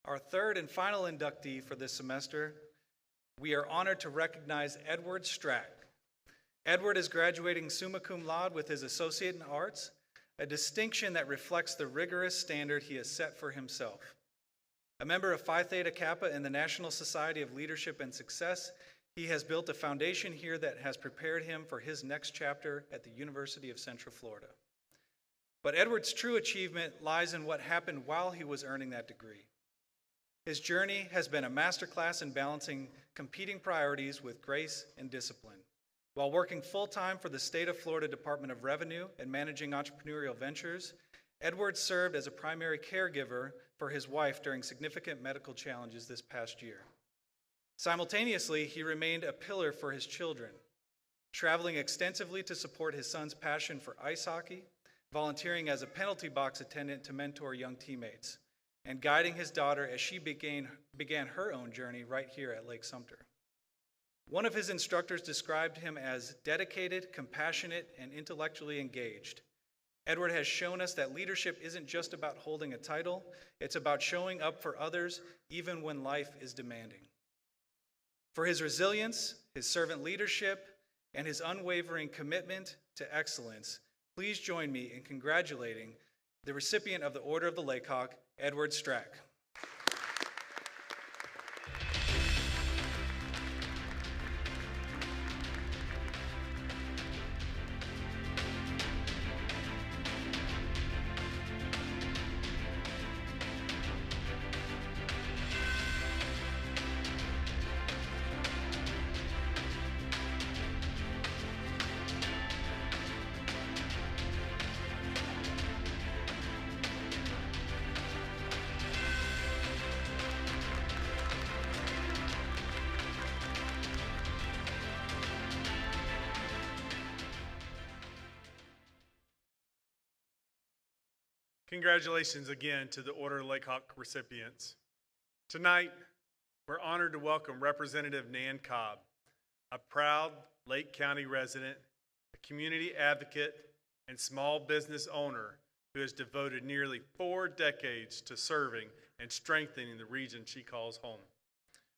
Our third and final inductee for this semester, we are honored to recognize Edward Strack. Edward is graduating summa cum laude with his Associate in Arts, a distinction that reflects the rigorous standard he has set for himself. A member of Phi Theta Kappa in the National Society of Leadership and Success, he has built a foundation here that has prepared him for his next chapter at the University of Central Florida. But Edward's true achievement lies in what happened while he was earning that degree. His journey has been a masterclass in balancing competing priorities with grace and discipline. While working full-time for the State of Florida Department of Revenue and managing entrepreneurial ventures, Edward served as a primary caregiver for his wife during significant medical challenges this past year. Simultaneously, he remained a pillar for his children, traveling extensively to support his son's passion for ice hockey, volunteering as a penalty box attendant to mentor young teammates, and guiding his daughter as she began her own journey right here at Lake-Sumter. One of his instructors described him as dedicated, compassionate, and intellectually engaged. Edward has shown us that leadership isn't just about holding a title, it's about showing up for others even when life is demanding. For his resilience, his servant leadership, and his unwavering commitment to excellence, please join me in congratulating the recipient of the Order of the Laycock, Edward Strack. Congratulations again to the Order of Laycock recipients. Tonight, we're honored to welcome Representative Nan Cobb, a proud Lake County resident, a community advocate, and small business owner who has devoted nearly 4 decades to serving and strengthening the region she calls home.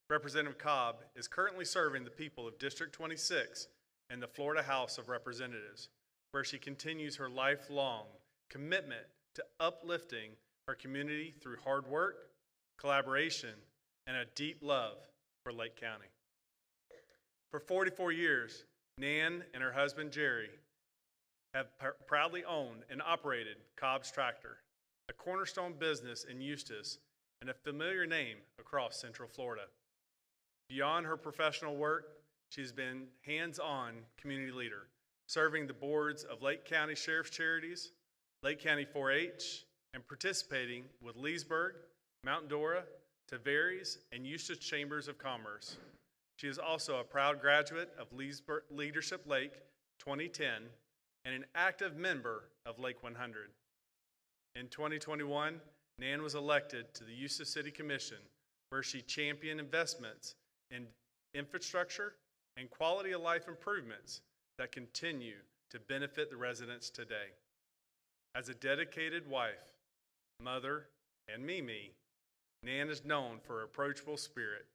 Representative Cobb is currently serving the people of District 26 in the Florida House of Representatives, where she continues her lifelong commitment to uplifting her community through hard work, collaboration, and a deep love for Lake County. For 44 years, Nan and her husband Jerry have proudly owned and operated Cobb's Tractor, a cornerstone business in Eustis and a familiar name across Central Florida. Beyond her professional work, she has been hands-on community leader, serving the boards of Lake County Sheriff's Charities, Lake County 4-H, and participating with Leesburg, Mount Dora, Tavares, and Eustis Chambers of Commerce. She is also a proud graduate of Leadership Lake 2010 and an active member of Lake 100. In 2021, Nan was elected to the Eustis City Commission, where she championed investments in infrastructure and quality of life improvements that continue to benefit the residents today. As a dedicated wife, mother, and Mimi, Nan is known for her approachable spirit,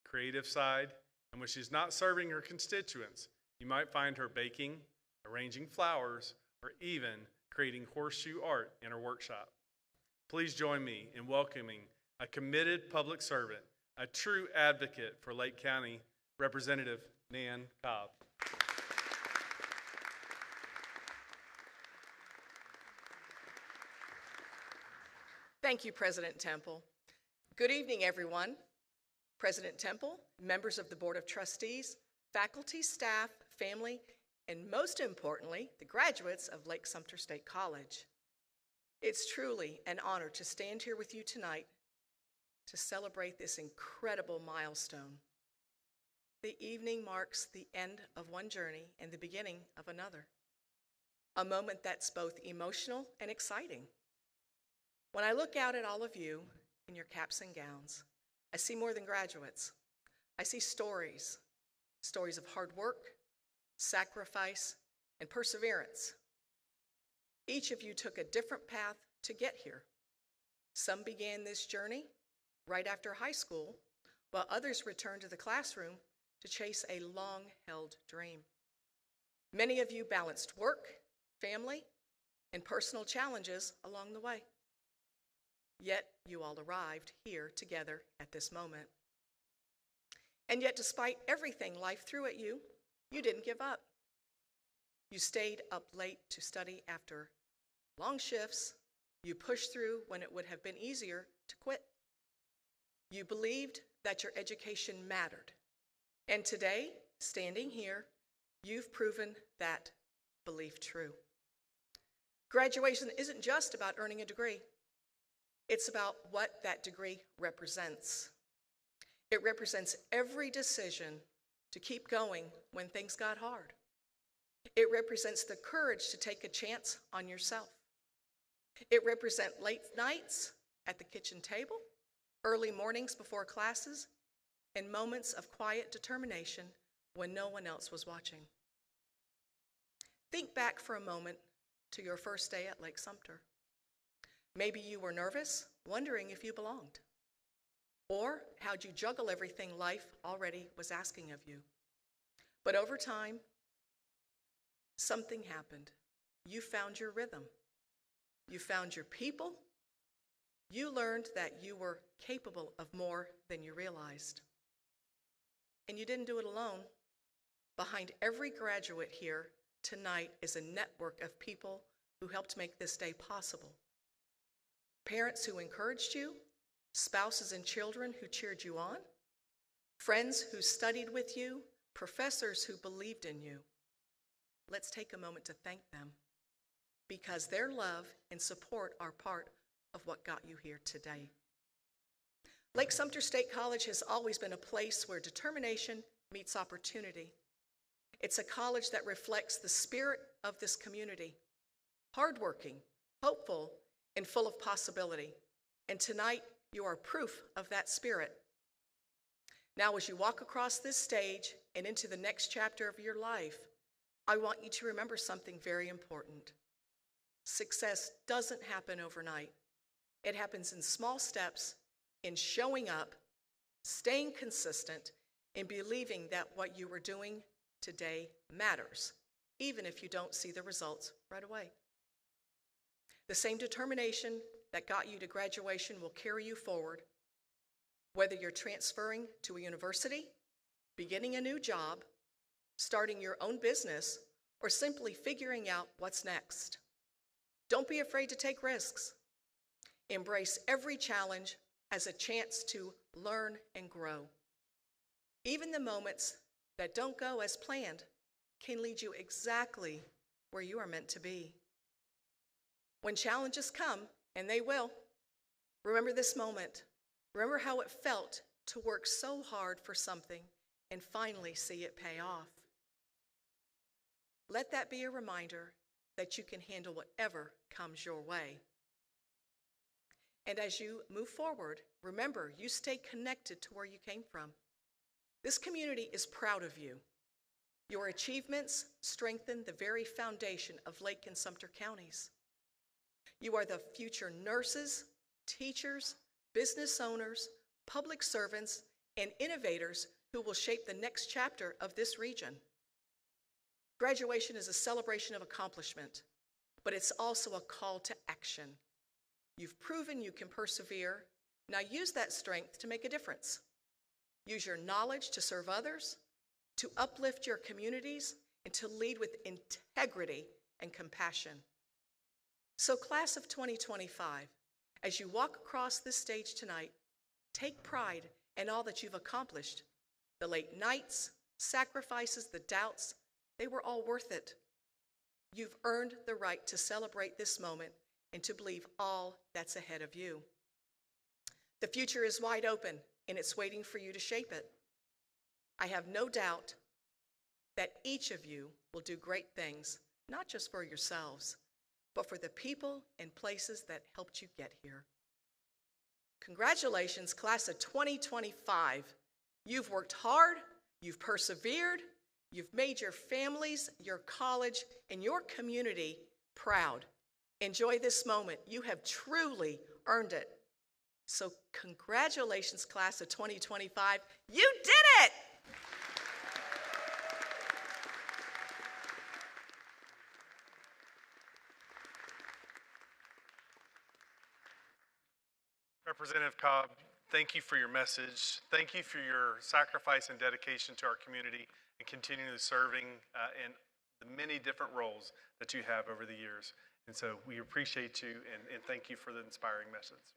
creative side, and when she's not serving her constituents, you might find her baking, arranging flowers, or even creating horseshoe art in her workshop. Please join me in welcoming a committed public servant, a true advocate for Lake County, Representative Nan Cobb. Thank you, President Temple. Good evening, everyone. President Temple, members of the Board of Trustees, faculty, staff, family, and most importantly, the graduates of Lake-Sumter State College. It's truly an honor to stand here with you tonight to celebrate this incredible milestone. The evening marks the end of one journey and the beginning of another, a moment that's both emotional and exciting. When I look out at all of you in your caps and gowns, I see more than graduates. I see stories of hard work, sacrifice, and perseverance. Each of you took a different path to get here. Some began this journey right after high school, while others returned to the classroom to chase a long-held dream. Many of you balanced work, family, and personal challenges along the way. Yet you all arrived here together at this moment. And yet, despite everything life threw at you, you didn't give up. You stayed up late to study after long shifts. You pushed through when it would have been easier to quit. You believed that your education mattered. And today, standing here, you've proven that belief true. Graduation isn't just about earning a degree. It's about what that degree represents. It represents every decision to keep going when things got hard. It represents the courage to take a chance on yourself. It represents late nights at the kitchen table, early mornings before classes, and moments of quiet determination when no one else was watching. Think back for a moment to your first day at Lake-Sumter. Maybe you were nervous, wondering if you belonged. Or how'd you juggle everything life already was asking of you. But over time, something happened. You found your rhythm. You found your people. You learned that you were capable of more than you realized. And you didn't do it alone. Behind every graduate here tonight is a network of people who helped make this day possible. Parents who encouraged you, spouses and children who cheered you on, friends who studied with you, professors who believed in you. Let's take a moment to thank them, because their love and support are part of what got you here today. Lake-Sumter State College has always been a place where determination meets opportunity. It's a college that reflects the spirit of this community, hardworking, hopeful, and full of possibility. And tonight, you are proof of that spirit. Now, as you walk across this stage and into the next chapter of your life, I want you to remember something very important. Success doesn't happen overnight. It happens in small steps, in showing up, staying consistent, and believing that what you are doing today matters, even if you don't see the results right away. The same determination that got you to graduation will carry you forward, whether you're transferring to a university, beginning a new job, starting your own business, or simply figuring out what's next. Don't be afraid to take risks. Embrace every challenge as a chance to learn and grow. Even the moments that don't go as planned can lead you exactly where you are meant to be. When challenges come, and they will, remember this moment. Remember how it felt to work so hard for something and finally see it pay off. Let that be a reminder that you can handle whatever comes your way. And as you move forward, remember, you stay connected to where you came from. This community is proud of you. Your achievements strengthen the very foundation of Lake and Sumter counties. You are the future nurses, teachers, business owners, public servants, and innovators who will shape the next chapter of this region. Graduation is a celebration of accomplishment, but it's also a call to action. You've proven you can persevere. Now use that strength to make a difference. Use your knowledge to serve others, to uplift your communities, and to lead with integrity and compassion. So, class of 2025, as you walk across this stage tonight, take pride in all that you've accomplished. The late nights, sacrifices, the doubts, they were all worth it. You've earned the right to celebrate this moment and to believe all that's ahead of you. The future is wide open, and it's waiting for you to shape it. I have no doubt that each of you will do great things, not just for yourselves, but for the people and places that helped you get here. Congratulations, class of 2025. You've worked hard, you've persevered, you've made your families, your college, and your community proud. Enjoy this moment. You have truly earned it. So congratulations, class of 2025. You did it! Representative Cobb, thank you for your message. Thank you for your sacrifice and dedication to our community and continuing serving in the many different roles that you have over the years. And so we appreciate you and thank you for the inspiring message.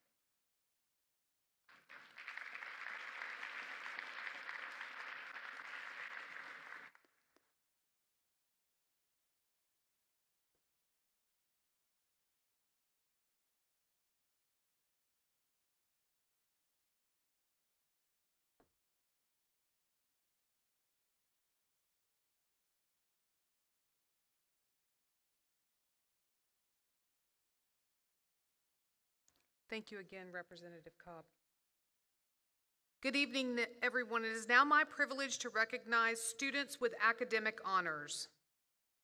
Thank you again, Representative Cobb. Good evening, everyone. It is now my privilege to recognize students with academic honors.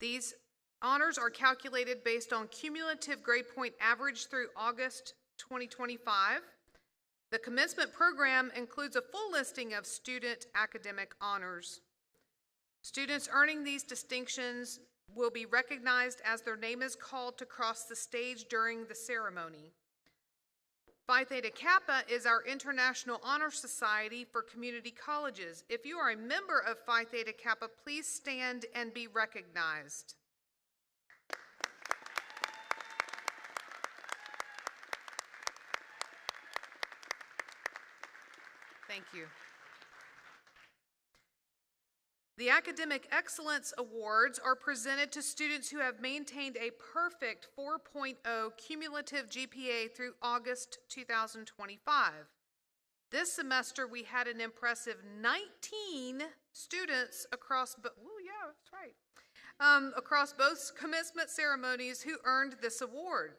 These honors are calculated based on cumulative grade point average through August 2025. The commencement program includes a full listing of student academic honors. Students earning these distinctions will be recognized as their name is called to cross the stage during the ceremony. Phi Theta Kappa is our International Honor Society for community colleges. If you are a member of Phi Theta Kappa, please stand and be recognized. Thank you. The Academic Excellence Awards are presented to students who have maintained a perfect 4.0 cumulative GPA through August 2025. This semester, we had an impressive 19 students across, across both commencement ceremonies who earned this award.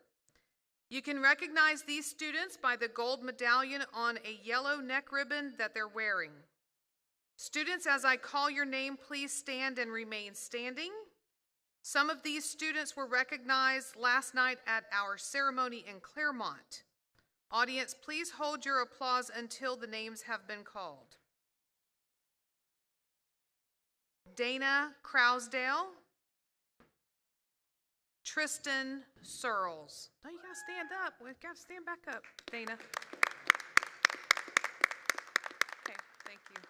You can recognize these students by the gold medallion on a yellow neck ribbon that they're wearing. Students, as I call your name, please stand and remain standing. Some of these students were recognized last night at our ceremony in Claremont. Audience, please hold your applause until the names have been called. Dana Crousdale, Tristan Searles. No, you gotta stand up. We've got to stand back up, Dana. Okay, thank you.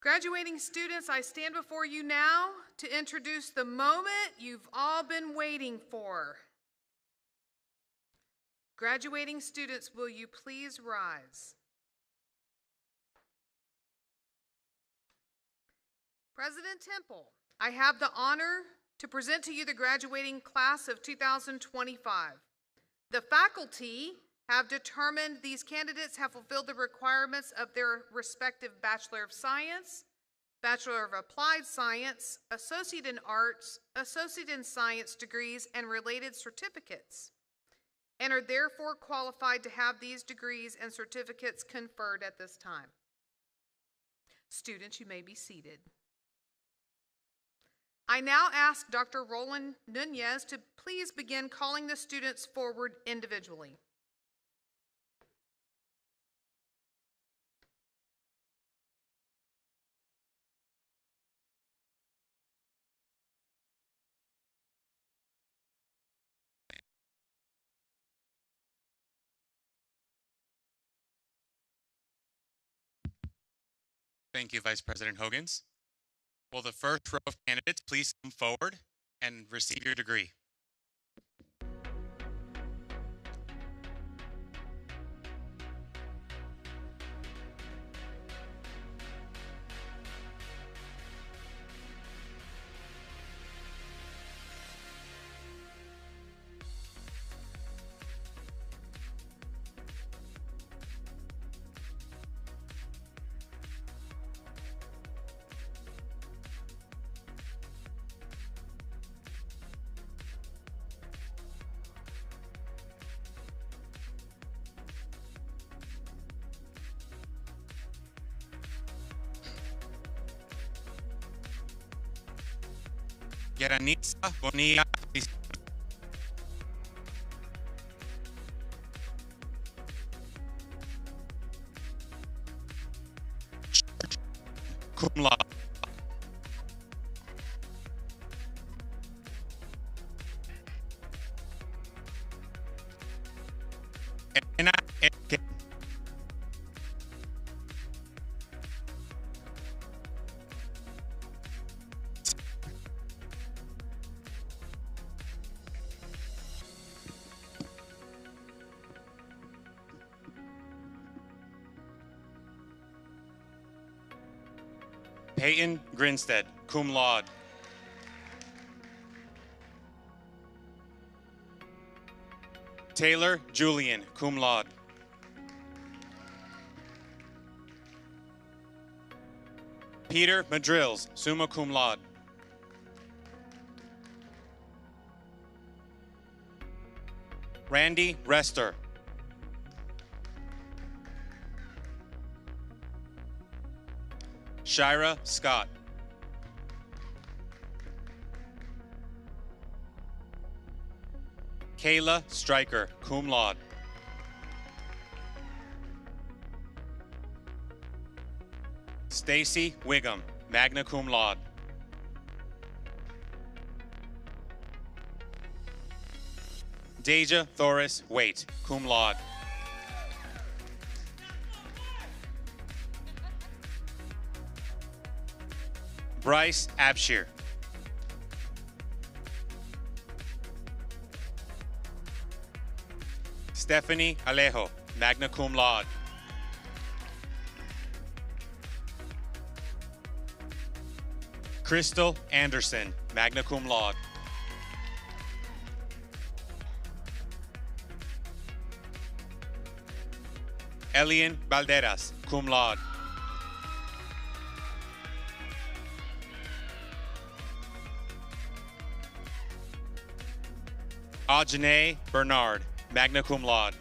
Graduating students, I stand before you now to introduce the moment you've all been waiting for. Graduating students, will you please rise? President Temple, I have the honor to present to you the graduating class of 2025. The faculty have determined these candidates have fulfilled the requirements of their respective Bachelor of Science, Bachelor of Applied Science, Associate in Arts, Associate in Science degrees, and related certificates, and are therefore qualified to have these degrees and certificates conferred at this time. Students, you may be seated. I now ask Dr. Roland Nunez to please begin calling the students forward individually. Thank you, Vice President Hogans. Will the first row of candidates please come forward and receive your degree? Yaranitza Bonilla. Cum laude. Elena Elke. Peyton Grinstead, cum laude. Taylor Julian, cum laude. Peter Madrills, summa cum laude. Randy Rester. Shira Scott. Kayla Stryker, cum laude. Stacy Wiggum, magna cum laude. Deja Thoris Waite, cum laude. Bryce Abshir. Stephanie Alejo, magna cum laude. Crystal Anderson, magna cum laude. Elian Balderas, cum laude. Ajane Bernard, magna cum laude.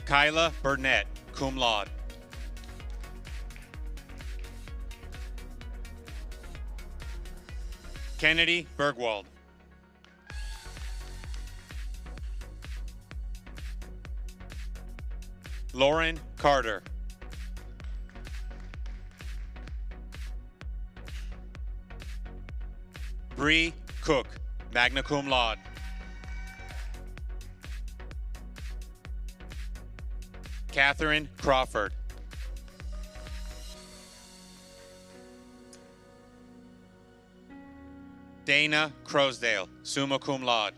Kyla Burnett, cum laude. Kennedy Bergwald. Lauren Carter. Bree Cook, magna cum laude. Catherine Crawford. Dana Crosdale, summa cum laude.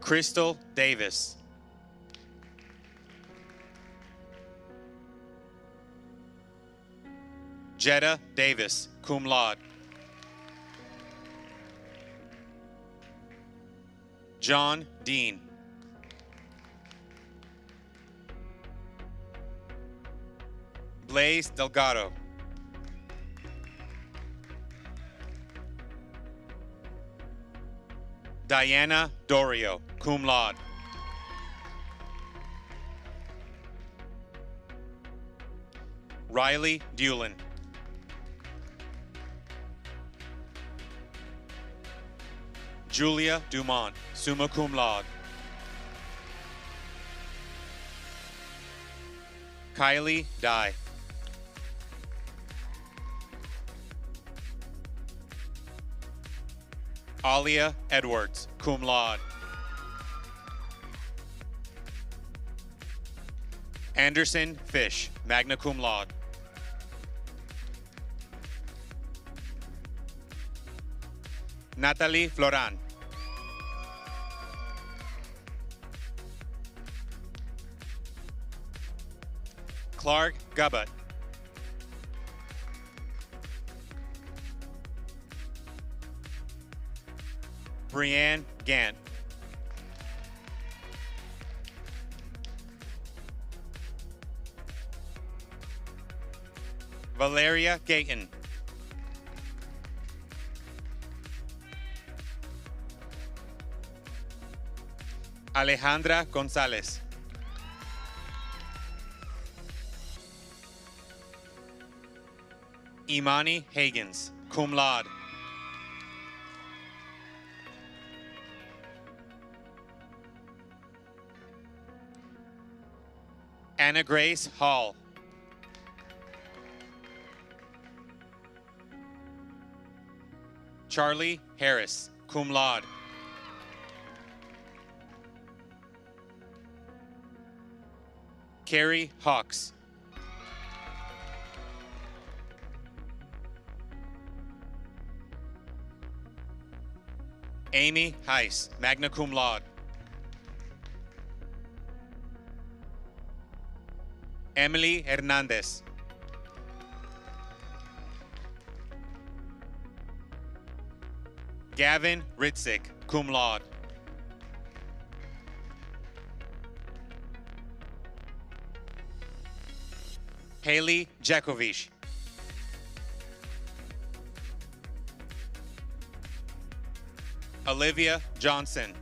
Crystal Davis. Jetta Davis, cum laude. John Dean. Blaze Delgado. Diana Dorio, cum laude. Riley Dulin. Julia Dumont, summa cum laude. Kylie Dye. Alia Edwards, cum laude. Anderson Fish, magna cum laude. Natalie Floran. Clark Gubbett. Brianne Gant. Valeria Gayton. Alejandra Gonzalez. Imani Higgins, cum laude. Anna Grace Hall. Charlie Harris, cum laude. Carrie Hawks. Amy Heiss, magna cum laude. Emily Hernandez. Gavin Ritzik, cum laude. Haley Jakovich. Olivia Johnson.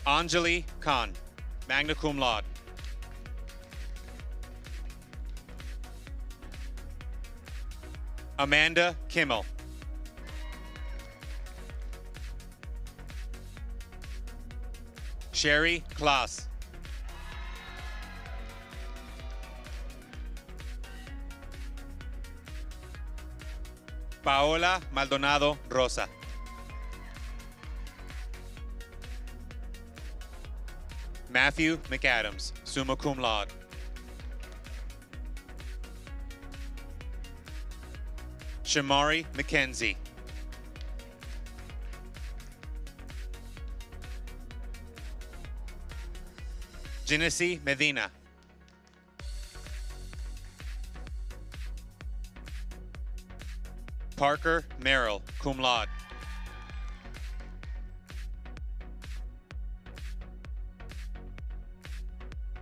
Anjali Khan, magna cum laude. Amanda Kimmel. Sherry Klaas. Paola Maldonado Rosa. Matthew McAdams, summa cum laude. Shamari McKenzie. Genesee Medina. Parker Merrill, cum laude.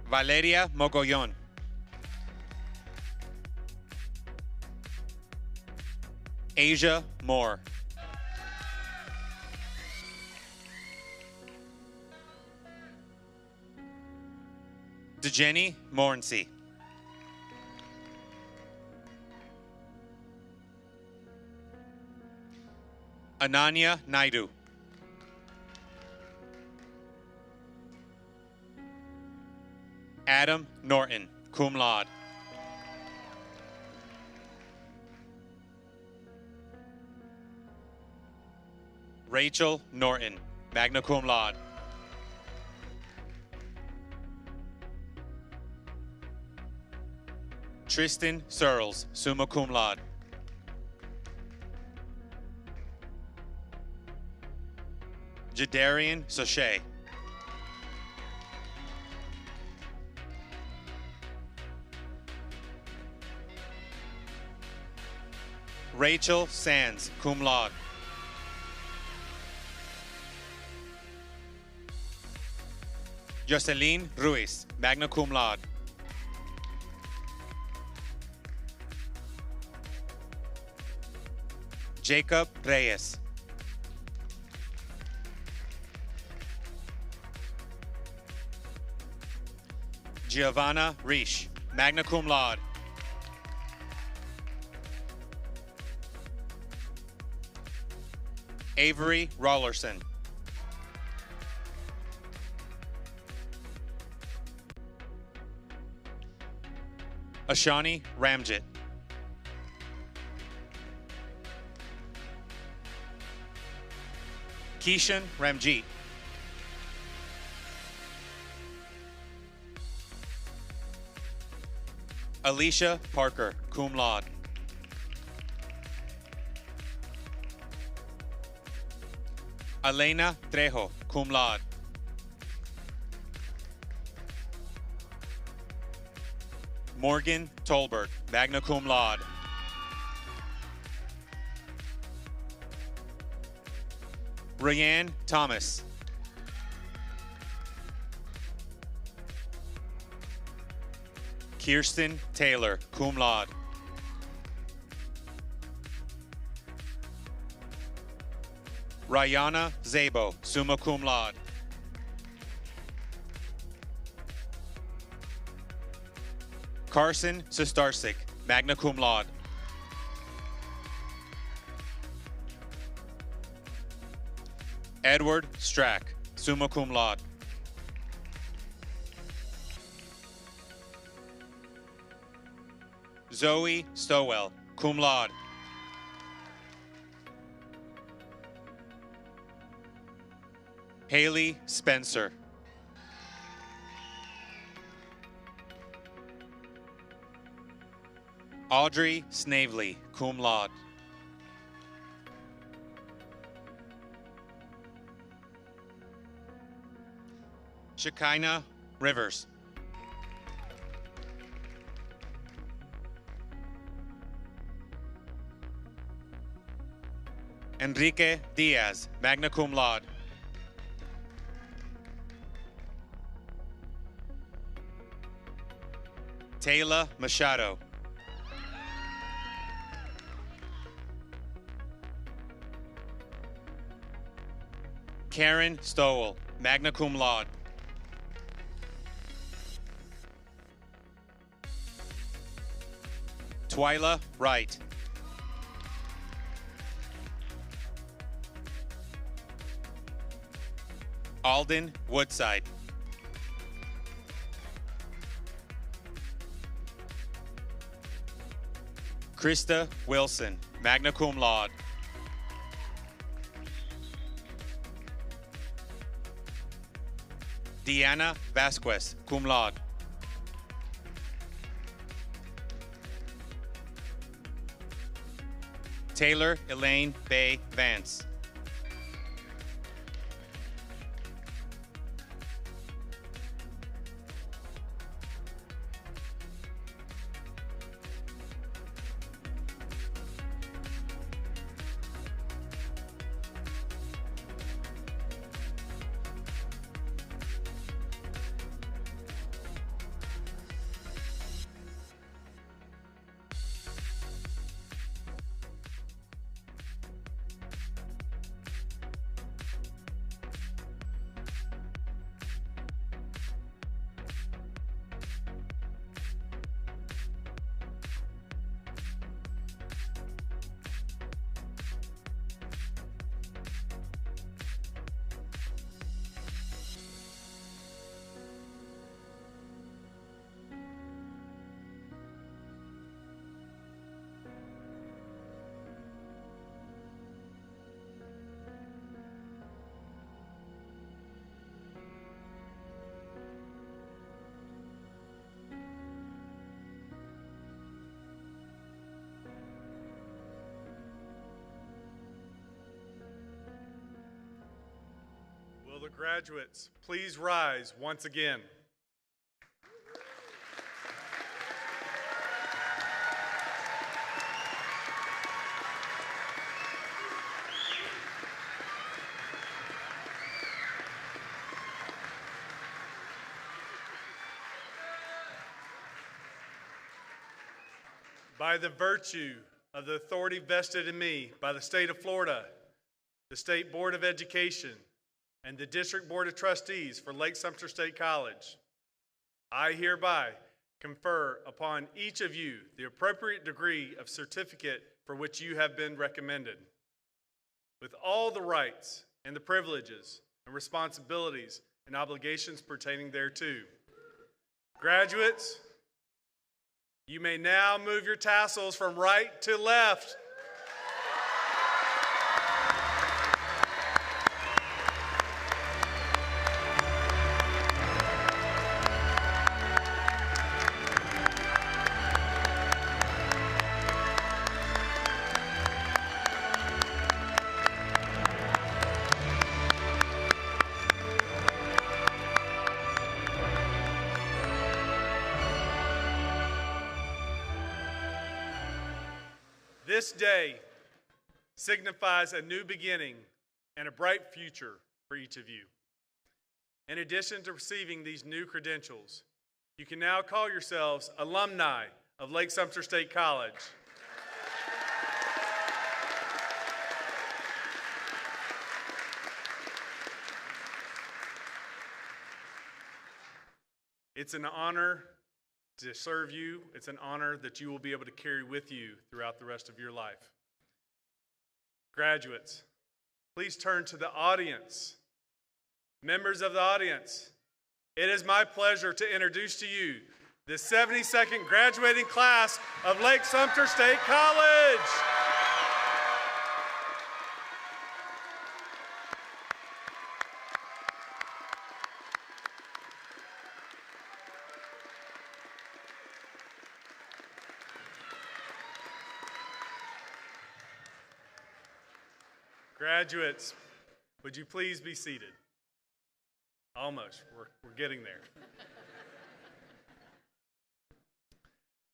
Valeria Mogollon. Asia Moore. Dejeni Mornsey. Ananya Naidu. Adam Norton, cum laude. Rachel Norton, magna cum laude. Tristan Searles, summa cum laude. Jadarian Sochet. Rachel Sands, cum laude. Jocelyn Ruiz, magna cum laude. Jacob Reyes. Giovanna Reish, magna cum laude. Avery Rollerson. Ashani Ramjit. Keishan Ramjeet. Alicia Parker, cum laude. Elena Trejo, cum laude. Morgan Tolbert, magna cum laude. Rayanne Thomas. Kirsten Taylor, cum laude. Rayana Zabo, summa cum laude. Carson Sestarsik, magna cum laude. Edward Strack, summa cum laude. Zoe Stowell, cum laude. Haley Spencer. Audrey Snavely, cum laude. Shekinah Rivers. Enrique Diaz, magna cum laude. Taylor Machado. Karen Stowell, magna cum laude. Twyla Wright. Alden Woodside. Krista Wilson, magna cum laude. Deanna Vasquez, cum laude. Taylor Elaine Bay Vance. Will the graduates please rise once again? By the virtue of the authority vested in me by the state of Florida, the State Board of Education, and the District Board of Trustees for Lake-Sumter State College, I hereby confer upon each of you the appropriate degree of certificate for which you have been recommended, with all the rights and the privileges and responsibilities and obligations pertaining thereto. Graduates, you may now move your tassels from right to left. This day signifies a new beginning and a bright future for each of you. In addition to receiving these new credentials, you can now call yourselves alumni of Lake-Sumter State College. It's an honor to serve you. It's an honor that you will be able to carry with you throughout the rest of your life. Graduates, please turn to the audience. Members of the audience, it is my pleasure to introduce to you the 72nd graduating class of Lake-Sumter State College. Graduates, would you please be seated? Almost. We're getting there.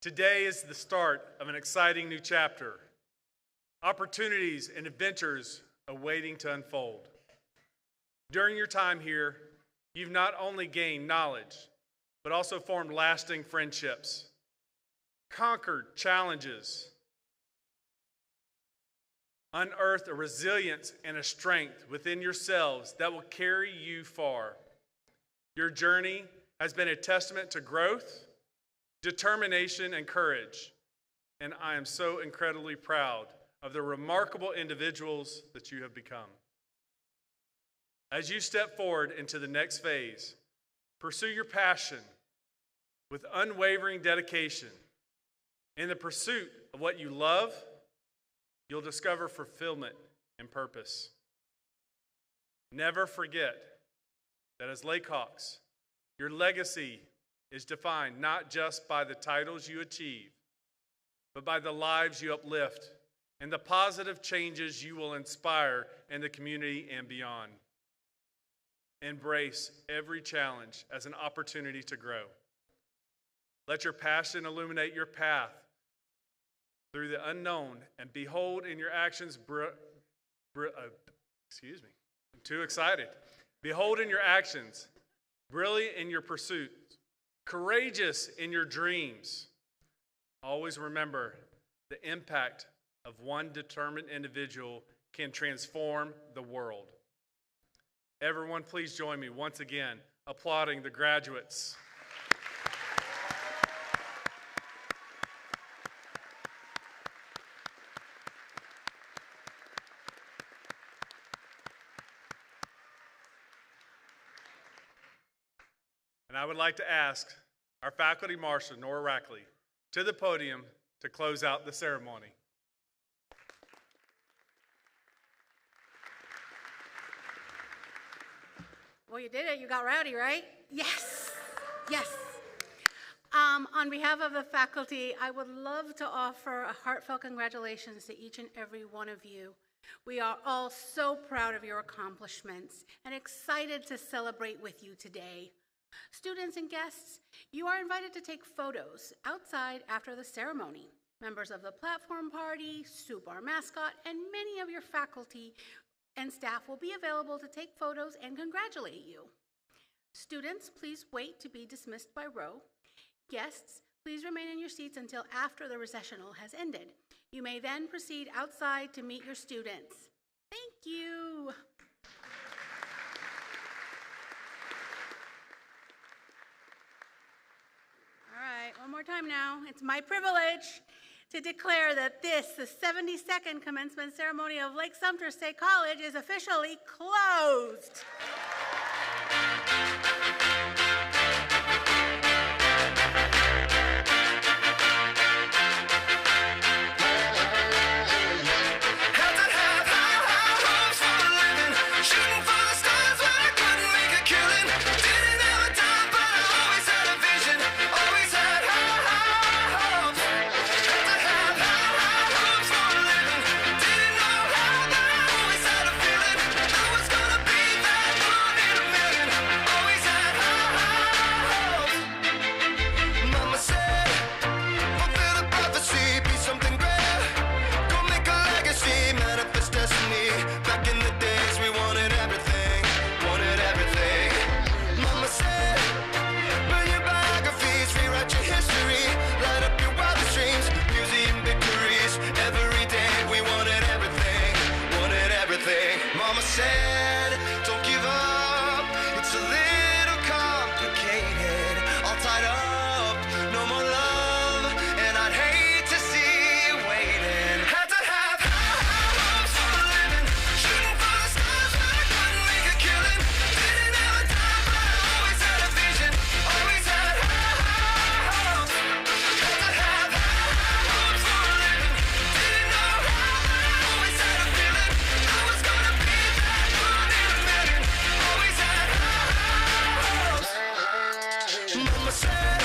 Today is the start of an exciting new chapter. Opportunities and adventures awaiting to unfold. During your time here, you've not only gained knowledge, but also formed lasting friendships, conquered challenges, unearthed a resilience and a strength within yourselves that will carry you far. Your journey has been a testament to growth, determination, and courage, and I am so incredibly proud of the remarkable individuals that you have become. As you step forward into the next phase, pursue your passion with unwavering dedication. In the pursuit of what you love, you'll discover fulfillment and purpose. Never forget that as Layhawks, your legacy is defined not just by the titles you achieve, but by the lives you uplift and the positive changes you will inspire in the community and beyond. Embrace every challenge as an opportunity to grow. Let your passion illuminate your path through the unknown, and behold in your actions, I'm too excited. Behold in your actions, brilliant in your pursuits, courageous in your dreams. Always remember the impact of one determined individual can transform the world. Everyone, please join me once again applauding the graduates. And I would like to ask our faculty marshal, Nora Rackley, to the podium to close out the ceremony. Well, you did it. You got rowdy, right? Yes. Yes. On behalf of the faculty, I would love to offer a heartfelt congratulations to each and every one of you. We are all so proud of your accomplishments and excited to celebrate with you today. Students and guests, you are invited to take photos outside after the ceremony. Members of the platform party, Soup our mascot, and many of your faculty and staff will be available to take photos and congratulate you. Students, please wait to be dismissed by row. Guests, please remain in your seats until after the recessional has ended. You may then proceed outside to meet your students. Thank you. All right, one more time now. It's my privilege to declare that this, the 72nd commencement ceremony of Lake-Sumter State College, is officially closed. That said,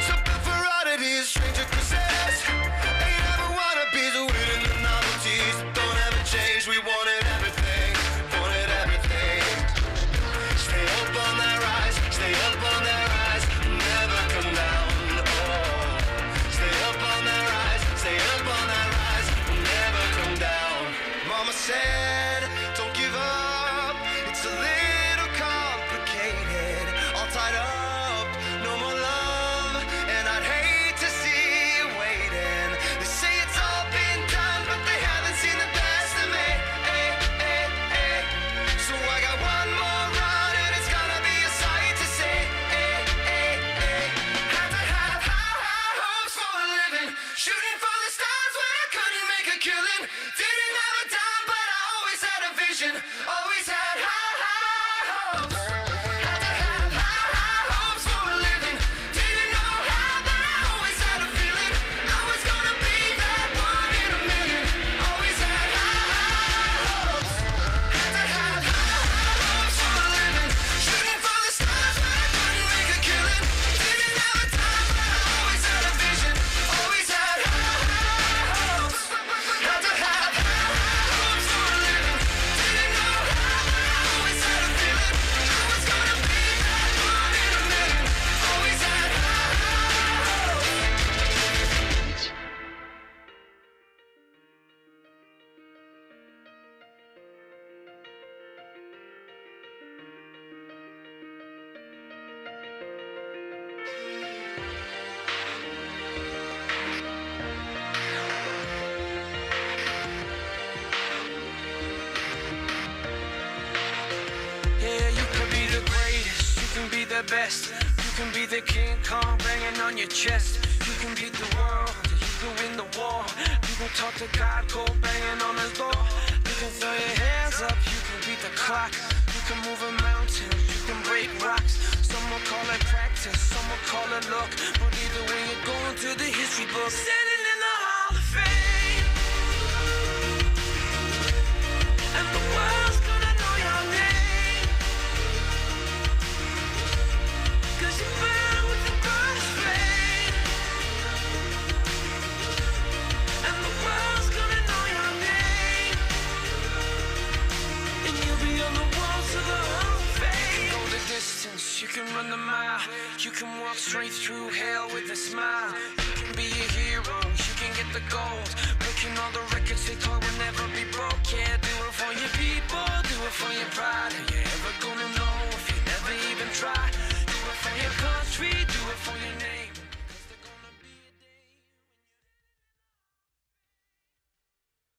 something for oddities, stranger kisses. Ain't ever wanna be the winning the novelties. Don't ever change, we wanted everything, wanted everything. Stay up on that rise, stay up on that rise, never come down. Oh, stay up on that rise, stay up on that rise, never come down. Mama said, don't give up, it's a little complicated, all tied up, no more love, and I'd hate to see you waiting. They say it's all been done, but they haven't seen the best of me. So I got one more run, and it's gonna be a sight to see. Had to have high hopes for a living, shooting for the stars when I couldn't make a killing. Didn't have a dime, but I always had a vision, always had high hopes. Had to have high hopes for a living, didn't know how, but I always had a feeling I was gonna be that one in a million. Always had high hopes. Had to have high hopes for a living, shooting for the stars when I couldn't make a killing. Didn't have a dime, but I always had a vision, always had high hopes. Had to have high hopes for a living, didn't know how, but I always had a feeling I was gonna be that one in a million. Always had high hopes. Yeah, you can be the greatest, you can be the best. You can be the King Kong banging on your chest. You can beat the world, you can win the war. You can talk to God, go banging on his door. You can throw your hands up, you can beat the clock. You can move a mountain, you can break rocks. Some will call it practice, some will call it luck. But either way, you're going to the history book. Standing in the Hall of Fame, and the world's gonna know your name. 'Cause you burn with the brightest flame, and the world's gonna know your name. And you'll be on the walls of the Hall of Fame. You can go the distance, you can run the mile. You can walk straight through hell with a smile. You can be a hero, you can get the gold.